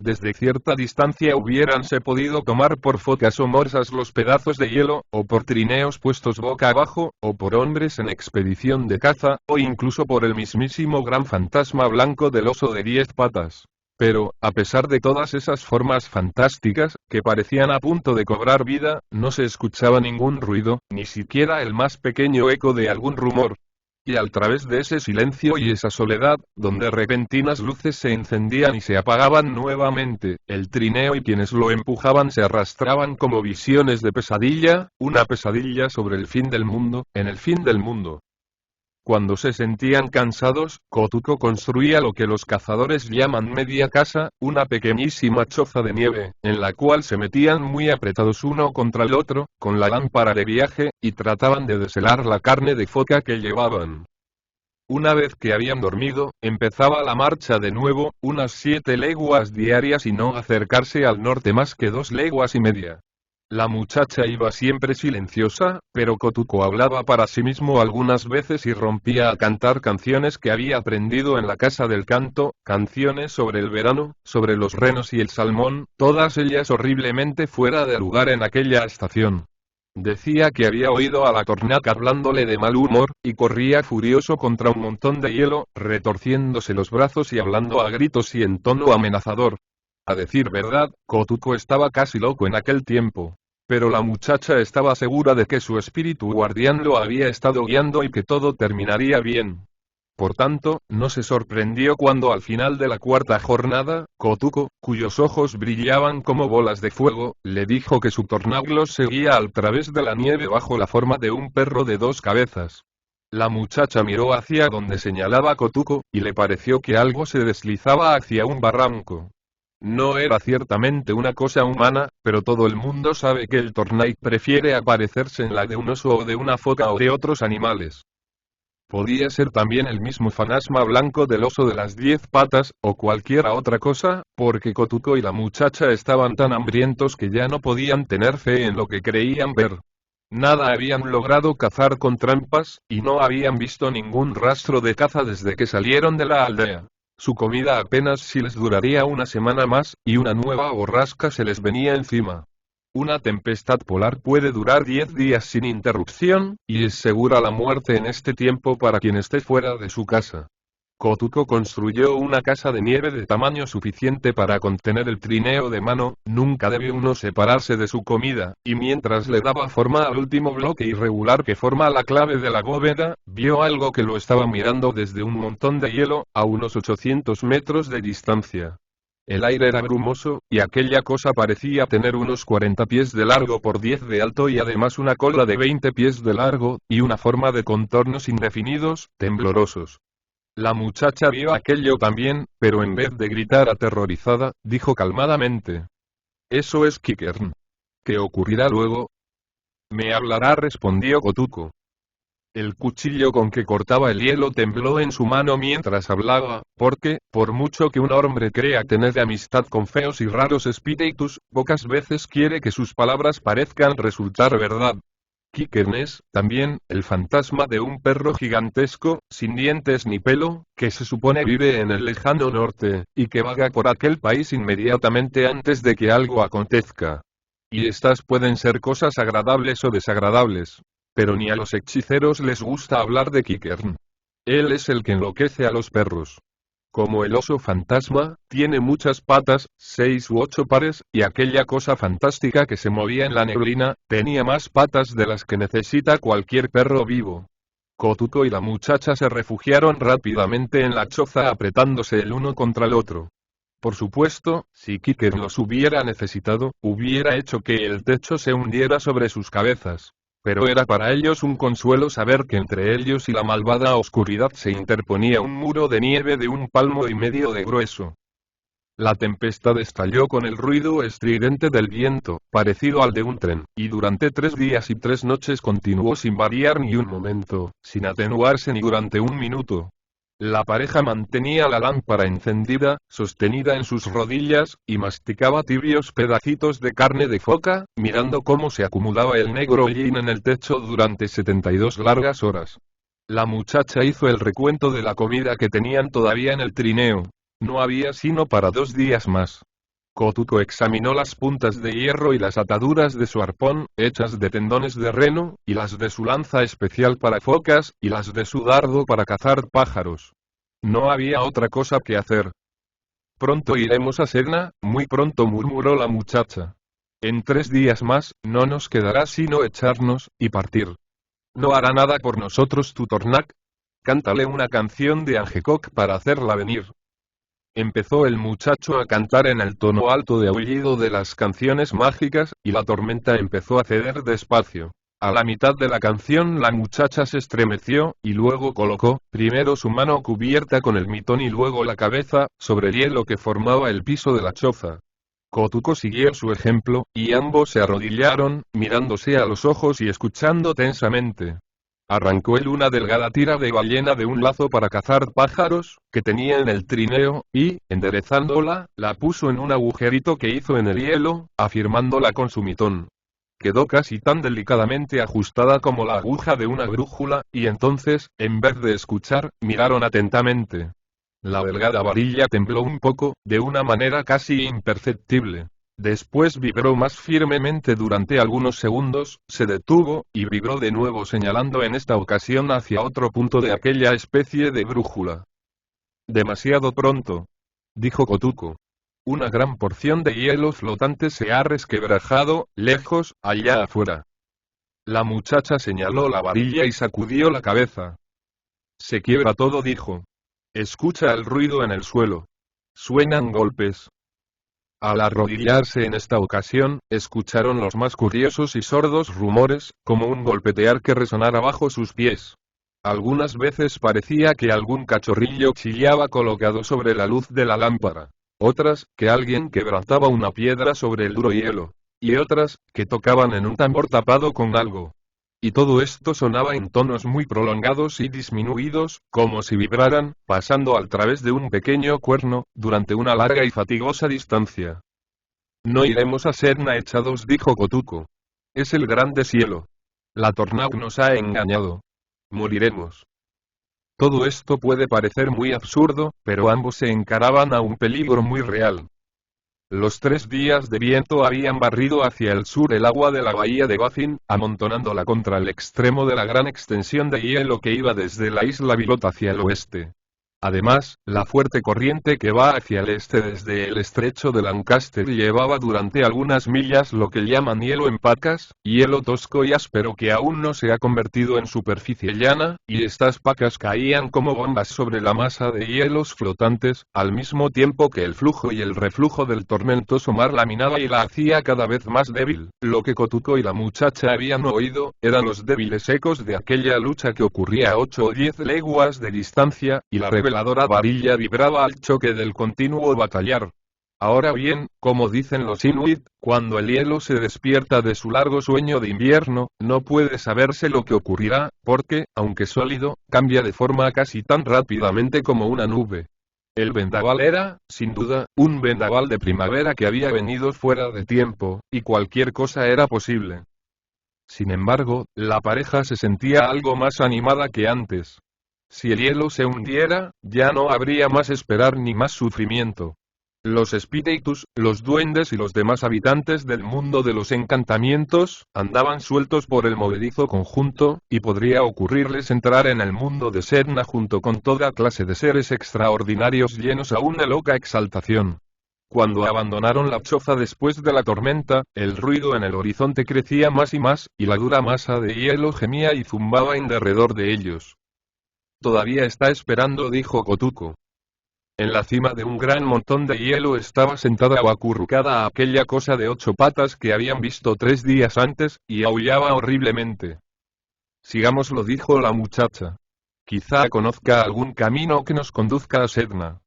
Desde cierta distancia hubiéranse podido tomar por focas o morsas los pedazos de hielo, o por trineos puestos boca abajo, o por hombres en expedición de caza, o incluso por el mismísimo gran fantasma blanco del oso de 10 patas. Pero, a pesar de todas esas formas fantásticas, que parecían a punto de cobrar vida, no se escuchaba ningún ruido, ni siquiera el más pequeño eco de algún rumor. Y al través de ese silencio y esa soledad, donde repentinas luces se encendían y se apagaban nuevamente, el trineo y quienes lo empujaban se arrastraban como visiones de pesadilla, una pesadilla sobre el fin del mundo, en el fin del mundo. Cuando se sentían cansados, Kotuko construía lo que los cazadores llaman media casa, una pequeñísima choza de nieve, en la cual se metían muy apretados uno contra el otro, con la lámpara de viaje, y trataban de deshelar la carne de foca que llevaban. Una vez que habían dormido, empezaba la marcha de nuevo, unas 7 leguas diarias y no acercarse al norte más que 2 leguas y media. La muchacha iba siempre silenciosa, pero Kotuko hablaba para sí mismo algunas veces y rompía a cantar canciones que había aprendido en la casa del canto, canciones sobre el verano, sobre los renos y el salmón, todas ellas horriblemente fuera de lugar en aquella estación. Decía que había oído a la cornaca hablándole de mal humor, y corría furioso contra un montón de hielo, retorciéndose los brazos y hablando a gritos y en tono amenazador. A decir verdad, Kotuko estaba casi loco en aquel tiempo. Pero la muchacha estaba segura de que su espíritu guardián lo había estado guiando y que todo terminaría bien. Por tanto, no se sorprendió cuando al final de la 4ª jornada, Kotuko, cuyos ojos brillaban como bolas de fuego, le dijo que su tornaglos seguía al través de la nieve bajo la forma de un perro de 2 cabezas. La muchacha miró hacia donde señalaba Kotuko, y le pareció que algo se deslizaba hacia un barranco. No era ciertamente una cosa humana, pero todo el mundo sabe que el Tornait prefiere aparecerse en la de un oso o de una foca o de otros animales. Podía ser también el mismo fantasma blanco del oso de las 10 patas, o cualquiera otra cosa, porque Kotuko y la muchacha estaban tan hambrientos que ya no podían tener fe en lo que creían ver. Nada habían logrado cazar con trampas, y no habían visto ningún rastro de caza desde que salieron de la aldea. Su comida apenas si les duraría una semana más, y una nueva borrasca se les venía encima. Una tempestad polar puede durar 10 días sin interrupción, y es segura la muerte en este tiempo para quien esté fuera de su casa. Kotuko construyó una casa de nieve de tamaño suficiente para contener el trineo de mano, nunca debe uno separarse de su comida, y mientras le daba forma al último bloque irregular que forma la clave de la bóveda, vio algo que lo estaba mirando desde un montón de hielo, a unos 800 metros de distancia. El aire era brumoso, y aquella cosa parecía tener unos 40 pies de largo por 10 de alto y además una cola de 20 pies de largo, y una forma de contornos indefinidos, temblorosos. La muchacha vio aquello también, pero en vez de gritar aterrorizada, dijo calmadamente: «Eso es Kikern. ¿Qué ocurrirá luego?» «Me hablará», respondió Kotuko. El cuchillo con que cortaba el hielo tembló en su mano mientras hablaba, porque, por mucho que un hombre crea tener amistad con feos y raros espíritus, pocas veces quiere que sus palabras parezcan resultar verdad. Quiquernes, también, el fantasma de un perro gigantesco, sin dientes ni pelo, que se supone vive en el lejano norte, y que vaga por aquel país inmediatamente antes de que algo acontezca. Y estas pueden ser cosas agradables o desagradables. Pero ni a los hechiceros les gusta hablar de Quiquern. Él es el que enloquece a los perros. Como el oso fantasma, tiene muchas patas, 6 u 8 pares, y aquella cosa fantástica que se movía en la neblina, tenía más patas de las que necesita cualquier perro vivo. Kotuko y la muchacha se refugiaron rápidamente en la choza apretándose el uno contra el otro. Por supuesto, si Quiquern los hubiera necesitado, hubiera hecho que el techo se hundiera sobre sus cabezas. Pero era para ellos un consuelo saber que entre ellos y la malvada oscuridad se interponía un muro de nieve de 1,5 palmos de grueso. La tempestad estalló con el ruido estridente del viento, parecido al de un tren, y durante 3 días y 3 noches continuó sin variar ni un momento, sin atenuarse ni durante un minuto. La pareja mantenía la lámpara encendida, sostenida en sus rodillas, y masticaba tibios pedacitos de carne de foca, mirando cómo se acumulaba el negro hollín en el techo durante 72 largas horas. La muchacha hizo el recuento de la comida que tenían todavía en el trineo. No había sino para 2 días más. Kotuko examinó las puntas de hierro y las ataduras de su arpón, hechas de tendones de reno, y las de su lanza especial para focas, y las de su dardo para cazar pájaros. No había otra cosa que hacer. Pronto iremos a Sedna, muy pronto, murmuró la muchacha. En 3 días más, no nos quedará sino echarnos, y partir. ¿No hará nada por nosotros tu Tornak? Cántale una canción de Angekok para hacerla venir. Empezó el muchacho a cantar en el tono alto de aullido de las canciones mágicas, y la tormenta empezó a ceder despacio. A la mitad de la canción la muchacha se estremeció, y luego colocó, primero su mano cubierta con el mitón y luego la cabeza, sobre el hielo que formaba el piso de la choza. Kotuko siguió su ejemplo, y ambos se arrodillaron, mirándose a los ojos y escuchando tensamente. Arrancó él una delgada tira de ballena de un lazo para cazar pájaros, que tenía en el trineo, y, enderezándola, la puso en un agujerito que hizo en el hielo, afirmándola con su mitón. Quedó casi tan delicadamente ajustada como la aguja de una brújula, y entonces, en vez de escuchar, miraron atentamente. La delgada varilla tembló un poco, de una manera casi imperceptible. Después vibró más firmemente durante algunos segundos, se detuvo, y vibró de nuevo señalando en esta ocasión hacia otro punto de aquella especie de brújula. Demasiado pronto, dijo Kotuko. Una gran porción de hielo flotante se ha resquebrajado, lejos, allá afuera. La muchacha señaló la varilla y sacudió la cabeza. Se quiebra todo, dijo. Escucha el ruido en el suelo. Suenan golpes. Al arrodillarse en esta ocasión, escucharon los más curiosos y sordos rumores, como un golpetear que resonara bajo sus pies. Algunas veces parecía que algún cachorrillo chillaba colocado sobre la luz de la lámpara. Otras, que alguien quebrantaba una piedra sobre el duro hielo. Y otras, que tocaban en un tambor tapado con algo. Y todo esto sonaba en tonos muy prolongados y disminuidos, como si vibraran, pasando al través de un pequeño cuerno, durante una larga y fatigosa distancia. No iremos a Sedna echados, dijo Kotuko. Es el gran deshielo. La Tornak nos ha engañado. Moriremos. Todo esto puede parecer muy absurdo, pero ambos se encaraban a un peligro muy real. Los 3 días de viento habían barrido hacia el sur el agua de la bahía de Baffin, amontonándola contra el extremo de la gran extensión de hielo que iba desde la isla Bilot hacia el oeste. Además, la fuerte corriente que va hacia el este desde el estrecho de Lancaster llevaba durante algunas millas lo que llaman hielo en pacas, hielo tosco y áspero que aún no se ha convertido en superficie llana, y estas pacas caían como bombas sobre la masa de hielos flotantes, al mismo tiempo que el flujo y el reflujo del tormentoso mar la minaba y la hacía cada vez más débil. Lo que Kotuko y la muchacha habían oído, eran los débiles ecos de aquella lucha que ocurría a 8 o 10 leguas de distancia, y la reveladora varilla vibraba al choque del continuo batallar. Ahora bien, como dicen los Inuit, cuando el hielo se despierta de su largo sueño de invierno, no puede saberse lo que ocurrirá, porque, aunque sólido, cambia de forma casi tan rápidamente como una nube. El vendaval era, sin duda, un vendaval de primavera que había venido fuera de tiempo, y cualquier cosa era posible. Sin embargo, la pareja se sentía algo más animada que antes. Si el hielo se hundiera, ya no habría más esperar ni más sufrimiento. Los espíritus, los duendes y los demás habitantes del mundo de los encantamientos, andaban sueltos por el movedizo conjunto, y podría ocurrirles entrar en el mundo de Sedna junto con toda clase de seres extraordinarios llenos aún de loca exaltación. Cuando abandonaron la choza después de la tormenta, el ruido en el horizonte crecía más y más, y la dura masa de hielo gemía y zumbaba en derredor de ellos. Todavía está esperando, dijo Kotuko. En la cima de un gran montón de hielo estaba sentada o acurrucada aquella cosa de 8 patas que habían visto 3 días antes, y aullaba horriblemente. Sigámoslo, dijo la muchacha. Quizá conozca algún camino que nos conduzca a Sedna.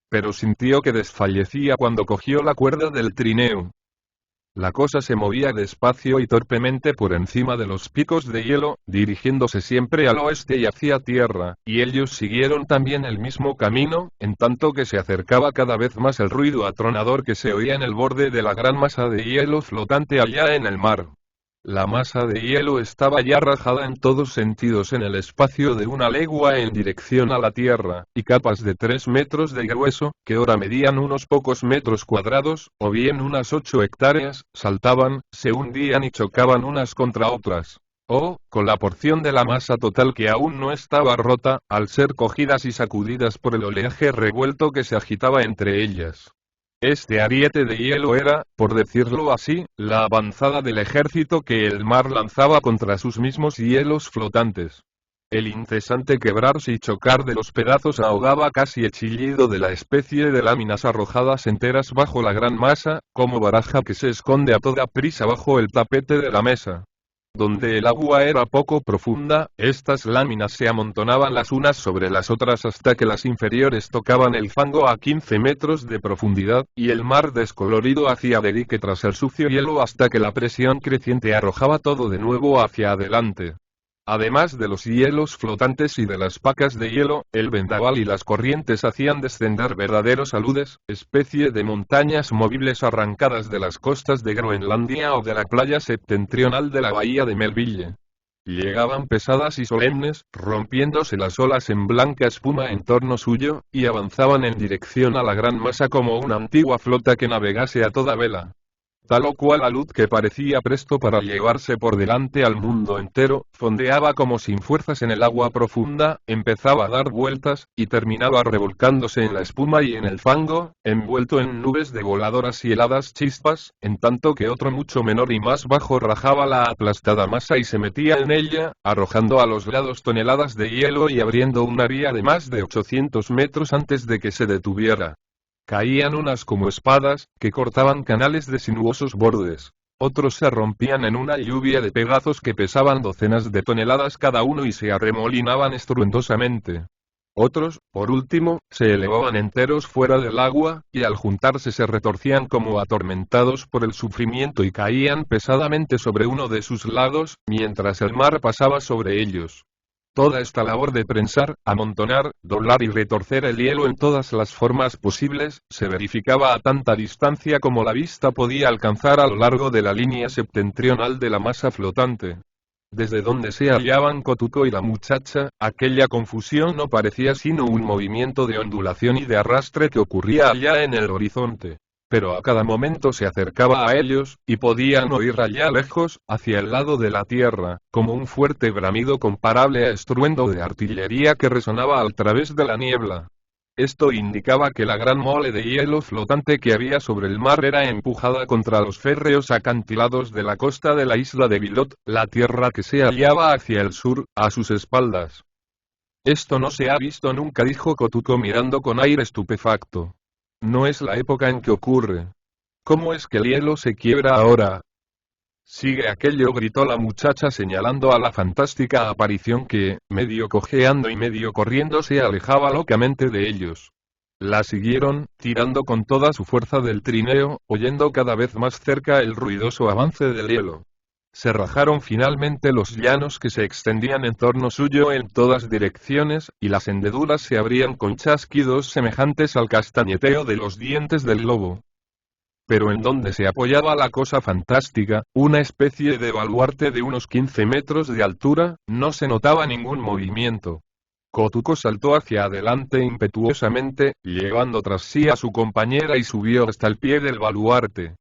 Pero sintió que desfallecía cuando cogió la cuerda del trineo. La cosa se movía despacio y torpemente por encima de los picos de hielo, dirigiéndose siempre al oeste y hacia tierra, y ellos siguieron también el mismo camino, en tanto que se acercaba cada vez más el ruido atronador que se oía en el borde de la gran masa de hielo flotante allá en el mar. La masa de hielo estaba ya rajada en todos sentidos en el espacio de 1 legua en dirección a la tierra, y capas de 3 metros de grueso, que ahora medían unos pocos metros cuadrados, o bien unas 8 hectáreas, saltaban, se hundían y chocaban unas contra otras. O, con la porción de la masa total que aún no estaba rota, al ser cogidas y sacudidas por el oleaje revuelto que se agitaba entre ellas. Este ariete de hielo era, por decirlo así, la avanzada del ejército que el mar lanzaba contra sus mismos hielos flotantes. El incesante quebrarse y chocar de los pedazos ahogaba casi el chillido de la especie de láminas arrojadas enteras bajo la gran masa, como baraja que se esconde a toda prisa bajo el tapete de la mesa. Donde el agua era poco profunda, estas láminas se amontonaban las unas sobre las otras hasta que las inferiores tocaban el fango a 15 metros de profundidad, y el mar descolorido hacía de dique tras el sucio hielo hasta que la presión creciente arrojaba todo de nuevo hacia adelante. Además de los hielos flotantes y de las pacas de hielo, el vendaval y las corrientes hacían descender verdaderos aludes, especie de montañas movibles arrancadas de las costas de Groenlandia o de la playa septentrional de la bahía de Melville. Llegaban pesadas y solemnes, rompiéndose las olas en blanca espuma en torno suyo, y avanzaban en dirección a la gran masa como una antigua flota que navegase a toda vela. Tal o cual alud que parecía presto para llevarse por delante al mundo entero, fondeaba como sin fuerzas en el agua profunda, empezaba a dar vueltas, y terminaba revolcándose en la espuma y en el fango, envuelto en nubes de voladoras y heladas chispas, en tanto que otro mucho menor y más bajo rajaba la aplastada masa y se metía en ella, arrojando a los lados toneladas de hielo y abriendo una vía de más de 800 metros antes de que se detuviera. Caían unas como espadas, que cortaban canales de sinuosos bordes. Otros se rompían en una lluvia de pegazos que pesaban docenas de toneladas cada uno y se arremolinaban estruendosamente. Otros, por último, se elevaban enteros fuera del agua, y al juntarse se retorcían como atormentados por el sufrimiento y caían pesadamente sobre uno de sus lados, mientras el mar pasaba sobre ellos. Toda esta labor de prensar, amontonar, doblar y retorcer el hielo en todas las formas posibles, se verificaba a tanta distancia como la vista podía alcanzar a lo largo de la línea septentrional de la masa flotante. Desde donde se hallaban Kotuko y la muchacha, aquella confusión no parecía sino un movimiento de ondulación y de arrastre que ocurría allá en el horizonte. Pero a cada momento se acercaba a ellos, y podían oír allá lejos, hacia el lado de la tierra, como un fuerte bramido comparable a estruendo de artillería que resonaba al través de la niebla. Esto indicaba que la gran mole de hielo flotante que había sobre el mar era empujada contra los férreos acantilados de la costa de la isla de Bilot, la tierra que se hallaba hacia el sur, a sus espaldas. Esto no se ha visto nunca, dijo Kotuko mirando con aire estupefacto. No es la época en que ocurre. ¿Cómo es que el hielo se quiebra ahora? Sigue aquello, gritó la muchacha señalando a la fantástica aparición que, medio cojeando y medio corriendo, se alejaba locamente de ellos. La siguieron, tirando con toda su fuerza del trineo, oyendo cada vez más cerca el ruidoso avance del hielo. Se rajaron finalmente los llanos que se extendían en torno suyo en todas direcciones, y las hendeduras se abrían con chasquidos semejantes al castañeteo de los dientes del lobo. Pero en donde se apoyaba la cosa fantástica, una especie de baluarte de unos 15 metros de altura, no se notaba ningún movimiento. Kotuko saltó hacia adelante impetuosamente, llevando tras sí a su compañera y subió hasta el pie del baluarte.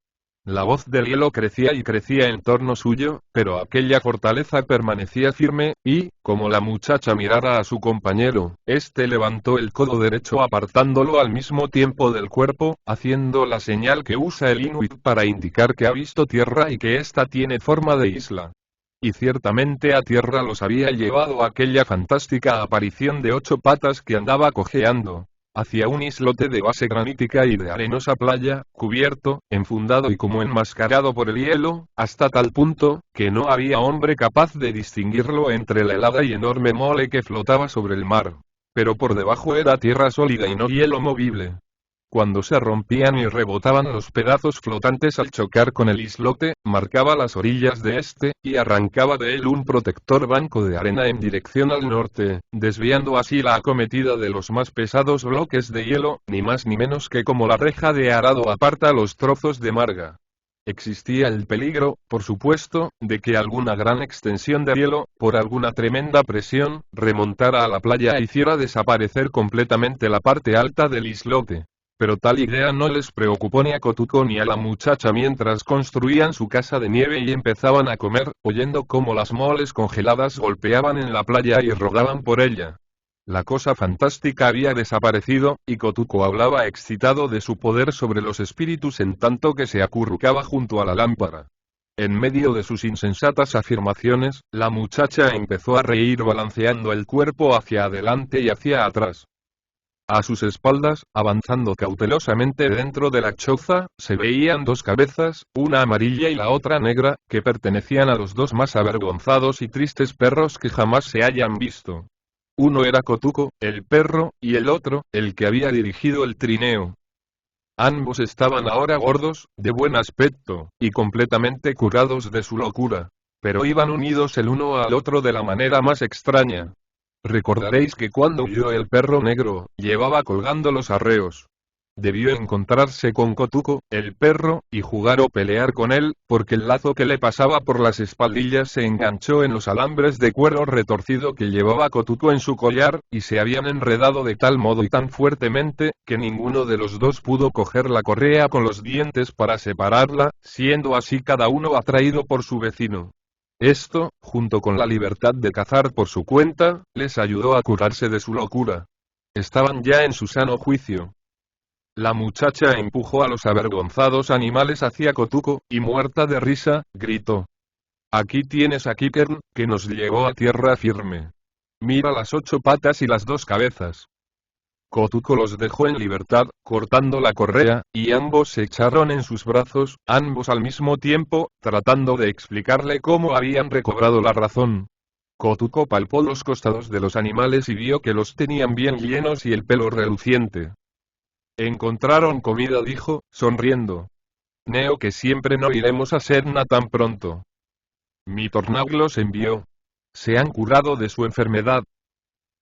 La voz del hielo crecía y crecía en torno suyo, pero aquella fortaleza permanecía firme, y, como la muchacha mirara a su compañero, éste levantó el codo derecho apartándolo al mismo tiempo del cuerpo, haciendo la señal que usa el inuit para indicar que ha visto tierra y que ésta tiene forma de isla. Y ciertamente a tierra los había llevado aquella fantástica aparición de 8 patas que andaba cojeando hacia un islote de base granítica y de arenosa playa, cubierto, enfundado y como enmascarado por el hielo, hasta tal punto, que no había hombre capaz de distinguirlo entre la helada y enorme mole que flotaba sobre el mar. Pero por debajo era tierra sólida y no hielo movible. Cuando se rompían y rebotaban los pedazos flotantes al chocar con el islote, marcaba las orillas de este, y arrancaba de él un protector banco de arena en dirección al norte, desviando así la acometida de los más pesados bloques de hielo, ni más ni menos que como la reja de arado aparta los trozos de marga. Existía el peligro, por supuesto, de que alguna gran extensión de hielo, por alguna tremenda presión, remontara a la playa e hiciera desaparecer completamente la parte alta del islote. Pero tal idea no les preocupó ni a Kotuko ni a la muchacha mientras construían su casa de nieve y empezaban a comer, oyendo cómo las moles congeladas golpeaban en la playa y rodaban por ella. La cosa fantástica había desaparecido, y Kotuko hablaba excitado de su poder sobre los espíritus en tanto que se acurrucaba junto a la lámpara. En medio de sus insensatas afirmaciones, la muchacha empezó a reír balanceando el cuerpo hacia adelante y hacia atrás. A sus espaldas, avanzando cautelosamente dentro de la choza, se veían 2 cabezas, una amarilla y la otra negra, que pertenecían a los 2 más avergonzados y tristes perros que jamás se hayan visto. Uno era Kotuko, el perro, y el otro, el que había dirigido el trineo. Ambos estaban ahora gordos, de buen aspecto, y completamente curados de su locura. Pero iban unidos el uno al otro de la manera más extraña. Recordaréis que cuando huyó el perro negro, llevaba colgando los arreos. Debió encontrarse con Kotuko, el perro, y jugar o pelear con él, porque el lazo que le pasaba por las espaldillas se enganchó en los alambres de cuero retorcido que llevaba Kotuko en su collar, y se habían enredado de tal modo y tan fuertemente, que ninguno de los 2 pudo coger la correa con los dientes para separarla, siendo así cada uno atraído por su vecino. Esto, junto con la libertad de cazar por su cuenta, les ayudó a curarse de su locura. Estaban ya en su sano juicio. La muchacha empujó a los avergonzados animales hacia Kotuko, y muerta de risa, gritó: «Aquí tienes a Kikern, que nos llevó a tierra firme. Mira las 8 patas y las 2 cabezas». Kotuko los dejó en libertad, cortando la correa, y ambos se echaron en sus brazos, ambos al mismo tiempo, tratando de explicarle cómo habían recobrado la razón. Kotuko palpó los costados de los animales y vio que los tenían bien llenos y el pelo reluciente. «Encontraron comida», dijo, sonriendo. «Neo que siempre no iremos a Serna tan pronto. Mi Tornag los envió. Se han curado de su enfermedad».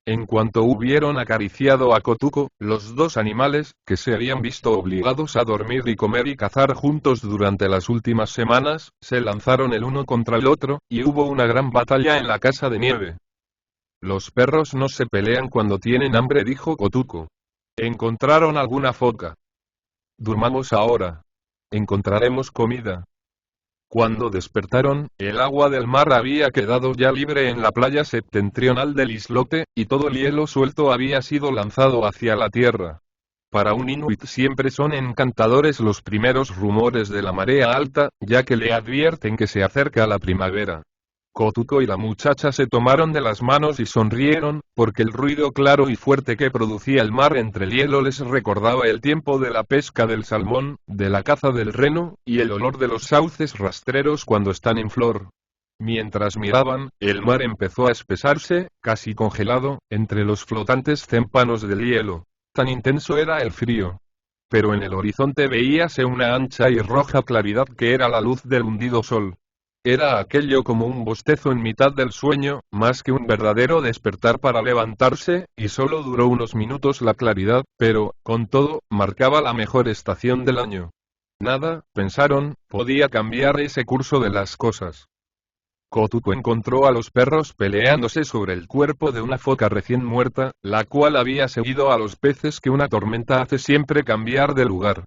En cuanto hubieron acariciado a Kotuko, los 2 animales, que se habían visto obligados a dormir y comer y cazar juntos durante las últimas semanas, se lanzaron el uno contra el otro, y hubo una gran batalla en la casa de nieve. «Los perros no se pelean cuando tienen hambre», dijo Kotuko. «¿Encontraron alguna foca?» «Durmamos ahora. Encontraremos comida». Cuando despertaron, el agua del mar había quedado ya libre en la playa septentrional del islote, y todo el hielo suelto había sido lanzado hacia la tierra. Para un inuit siempre son encantadores los primeros rumores de la marea alta, ya que le advierten que se acerca la primavera. Kotuko y la muchacha se tomaron de las manos y sonrieron, porque el ruido claro y fuerte que producía el mar entre el hielo les recordaba el tiempo de la pesca del salmón, de la caza del reno, y el olor de los sauces rastreros cuando están en flor. Mientras miraban, el mar empezó a espesarse, casi congelado, entre los flotantes témpanos del hielo. Tan intenso era el frío. Pero en el horizonte veíase una ancha y roja claridad que era la luz del hundido sol. Era aquello como un bostezo en mitad del sueño, más que un verdadero despertar para levantarse, y solo duró unos minutos la claridad, pero, con todo, marcaba la mejor estación del año. Nada, pensaron, podía cambiar ese curso de las cosas. Kotuko encontró a los perros peleándose sobre el cuerpo de una foca recién muerta, la cual había seguido a los peces que una tormenta hace siempre cambiar de lugar.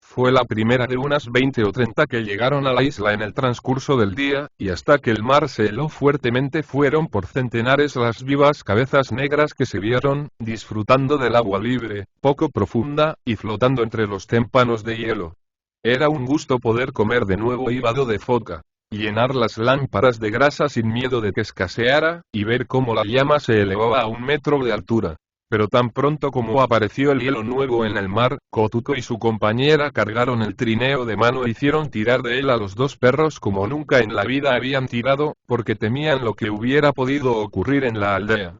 Fue la primera de unas 20 o 30 que llegaron a la isla en el transcurso del día, y hasta que el mar se heló fuertemente fueron por centenares las vivas cabezas negras que se vieron, disfrutando del agua libre, poco profunda, y flotando entre los témpanos de hielo. Era un gusto poder comer de nuevo hígado de foca, llenar las lámparas de grasa sin miedo de que escaseara, y ver cómo la llama se elevaba a 1 metro de altura. Pero tan pronto como apareció el hielo nuevo en el mar, Kotuko y su compañera cargaron el trineo de mano e hicieron tirar de él a los dos perros como nunca en la vida habían tirado, porque temían lo que hubiera podido ocurrir en la aldea.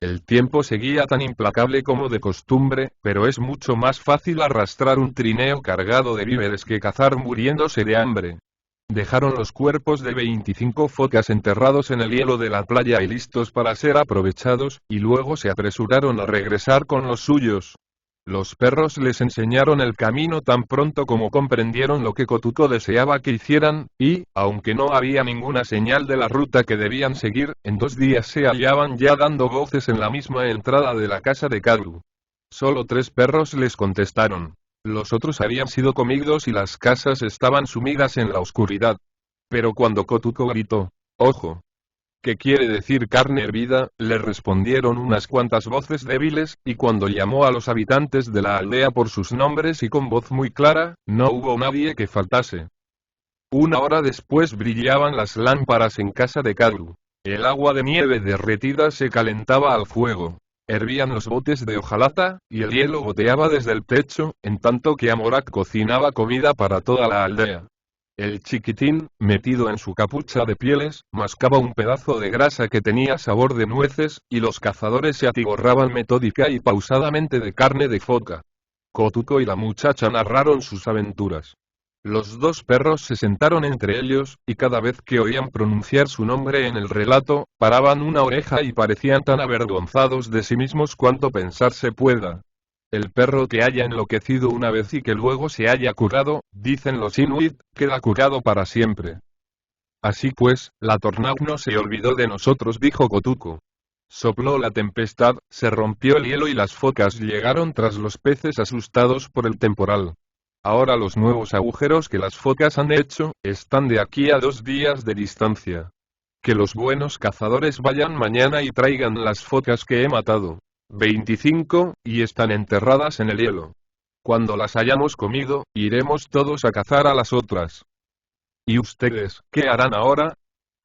El tiempo seguía tan implacable como de costumbre, pero es mucho más fácil arrastrar un trineo cargado de víveres que cazar muriéndose de hambre. Dejaron los cuerpos de 25 focas enterrados en el hielo de la playa y listos para ser aprovechados, y luego se apresuraron a regresar con los suyos. Los perros les enseñaron el camino tan pronto como comprendieron lo que Kotuko deseaba que hicieran, y, aunque no había ninguna señal de la ruta que debían seguir, en 2 días se hallaban ya dando voces en la misma entrada de la casa de Karu. Solo 3 perros les contestaron. Los otros habían sido comidos y las casas estaban sumidas en la oscuridad. Pero cuando Kotuko gritó, ¡ojo! ¿Qué quiere decir carne hervida?, le respondieron unas cuantas voces débiles, y cuando llamó a los habitantes de la aldea por sus nombres y con voz muy clara, no hubo nadie que faltase. 1 hora después brillaban las lámparas en casa de Karu. El agua de nieve derretida se calentaba al fuego. Hervían los botes de hojalata, y el hielo goteaba desde el techo, en tanto que Amorak cocinaba comida para toda la aldea. El chiquitín, metido en su capucha de pieles, mascaba un pedazo de grasa que tenía sabor de nueces, y los cazadores se atiborraban metódica y pausadamente de carne de foca. Kotuko y la muchacha narraron sus aventuras. Los 2 perros se sentaron entre ellos, y cada vez que oían pronunciar su nombre en el relato, paraban una oreja y parecían tan avergonzados de sí mismos cuanto pensar se pueda. El perro que haya enloquecido una vez y que luego se haya curado, dicen los inuit, queda curado para siempre. Así pues, la Tornau no se olvidó de nosotros, dijo Kotuko. Sopló la tempestad, se rompió el hielo y las focas llegaron tras los peces asustados por el temporal. Ahora los nuevos agujeros que las focas han hecho, están de aquí a 2 días de distancia. Que los buenos cazadores vayan mañana y traigan las focas que he matado. 25, y están enterradas en el hielo. Cuando las hayamos comido, iremos todos a cazar a las otras. ¿Y ustedes, qué harán ahora?,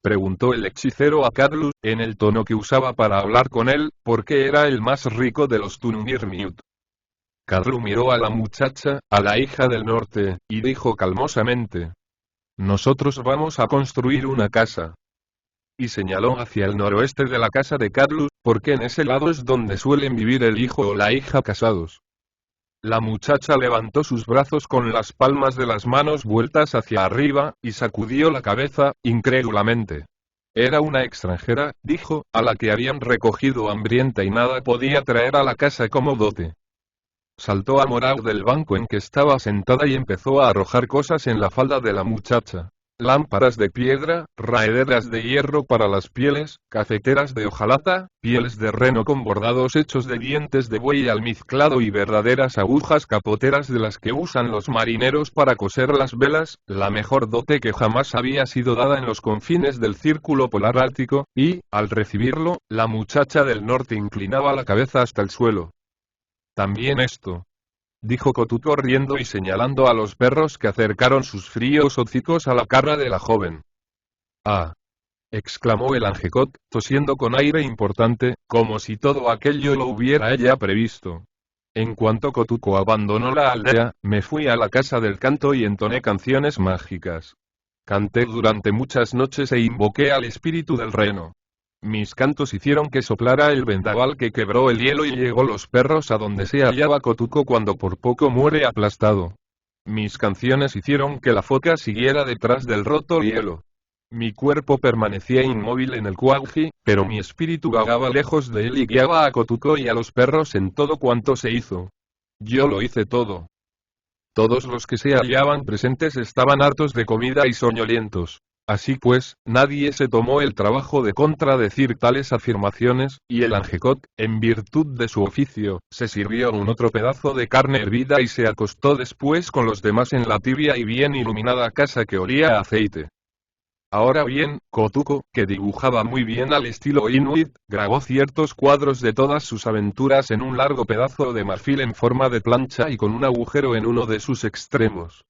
preguntó el hechicero a Carlos, en el tono que usaba para hablar con él, porque era el más rico de los Tunngirniut. Carlu miró a la muchacha, a la hija del norte, y dijo calmosamente: «Nosotros vamos a construir una casa». Y señaló hacia el noroeste de la casa de Carlu, porque en ese lado es donde suelen vivir el hijo o la hija casados. La muchacha levantó sus brazos con las palmas de las manos vueltas hacia arriba, y sacudió la cabeza, incrédulamente. Era una extranjera, dijo, a la que habían recogido hambrienta y nada podía traer a la casa como dote. Saltó a Morag del banco en que estaba sentada y empezó a arrojar cosas en la falda de la muchacha. Lámparas de piedra, raederas de hierro para las pieles, cafeteras de hojalata, pieles de reno con bordados hechos de dientes de buey almizclado y verdaderas agujas capoteras de las que usan los marineros para coser las velas, la mejor dote que jamás había sido dada en los confines del círculo polar ártico, y, al recibirlo, la muchacha del norte inclinaba la cabeza hasta el suelo. «También esto», dijo Kotuko riendo y señalando a los perros que acercaron sus fríos hocicos a la cara de la joven. «Ah», exclamó el Angekok, tosiendo con aire importante, como si todo aquello lo hubiera ella previsto. En cuanto Kotuko abandonó la aldea, me fui a la casa del canto y entoné canciones mágicas. Canté durante muchas noches e invoqué al espíritu del reno. Mis cantos hicieron que soplara el vendaval que quebró el hielo y llegó los perros a donde se hallaba Kotuko cuando por poco muere aplastado. Mis canciones hicieron que la foca siguiera detrás del roto hielo. Mi cuerpo permanecía inmóvil en el Kuauji, pero mi espíritu vagaba lejos de él y guiaba a Kotuko y a los perros en todo cuanto se hizo. Yo lo hice todo. Todos los que se hallaban presentes estaban hartos de comida y soñolientos. Así pues, nadie se tomó el trabajo de contradecir tales afirmaciones, y el Angekok, en virtud de su oficio, se sirvió un otro pedazo de carne hervida y se acostó después con los demás en la tibia y bien iluminada casa que olía a aceite. Ahora bien, Kotuko, que dibujaba muy bien al estilo Inuit, grabó ciertos cuadros de todas sus aventuras en un largo pedazo de marfil en forma de plancha y con un agujero en uno de sus extremos.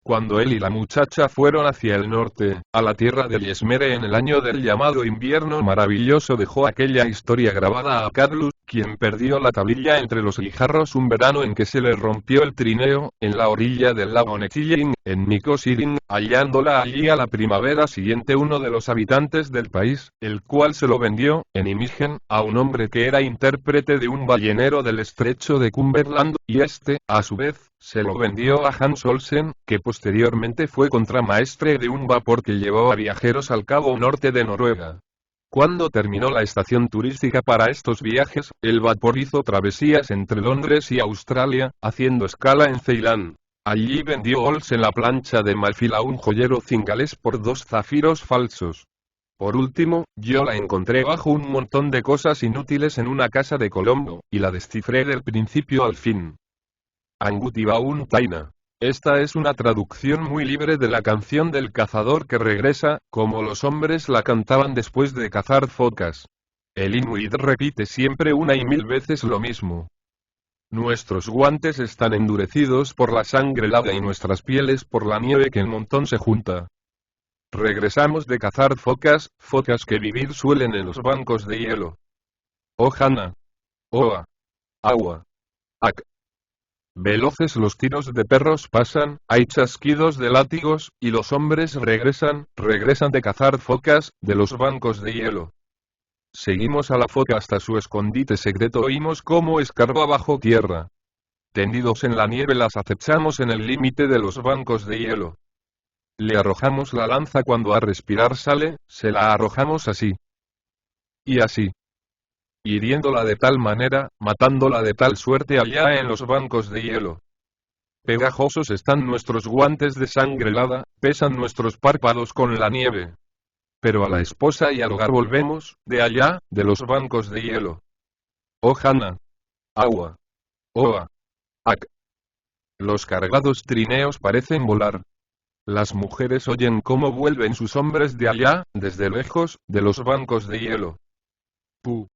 Cuando él y la muchacha fueron hacia el norte, a la tierra de Yesmere en el año del llamado invierno maravilloso, dejó aquella historia grabada a Carlos, quien perdió la tablilla entre los guijarros un verano en que se le rompió el trineo, en la orilla del lago Nechilling, en Nikosirin, hallándola allí a la primavera siguiente uno de los habitantes del país, el cual se lo vendió, en Imigen, a un hombre que era intérprete de un ballenero del estrecho de Cumberland, y este, a su vez, se lo vendió a Hans Olsen, que posteriormente fue contramaestre de un vapor que llevaba viajeros al cabo norte de Noruega. Cuando terminó la estación turística para estos viajes, el vapor hizo travesías entre Londres y Australia, haciendo escala en Ceilán. Allí vendió Olsen la plancha de marfil a un joyero cingalés por 2 zafiros falsos. Por último, yo la encontré bajo un montón de cosas inútiles en una casa de Colombo, y la descifré del principio al fin. Angutibaun Taina. Esta es una traducción muy libre de la canción del cazador que regresa, como los hombres la cantaban después de cazar focas. El Inuit repite siempre una y 1000 veces lo mismo. Nuestros guantes están endurecidos por la sangre helada y nuestras pieles por la nieve que en montón se junta. Regresamos de cazar focas que vivir suelen en los bancos de hielo. Oh Hana. Oa. Agua. Ak. Veloces los tiros de perros pasan, hay chasquidos de látigos, y los hombres regresan de cazar focas, de los bancos de hielo. Seguimos a la foca hasta su escondite secreto, oímos cómo escarba bajo tierra. Tendidos en la nieve las acechamos en el límite de los bancos de hielo. Le arrojamos la lanza cuando a respirar sale, se la arrojamos así. Y así. Hiriéndola de tal manera, matándola de tal suerte allá en los bancos de hielo. Pegajosos están nuestros guantes de sangre helada, pesan nuestros párpados con la nieve. Pero a la esposa y al hogar volvemos, de allá, de los bancos de hielo. Oh Hana. Agua. Oa. Ak. Los cargados trineos parecen volar. Las mujeres oyen cómo vuelven sus hombres de allá, desde lejos, de los bancos de hielo. Pu.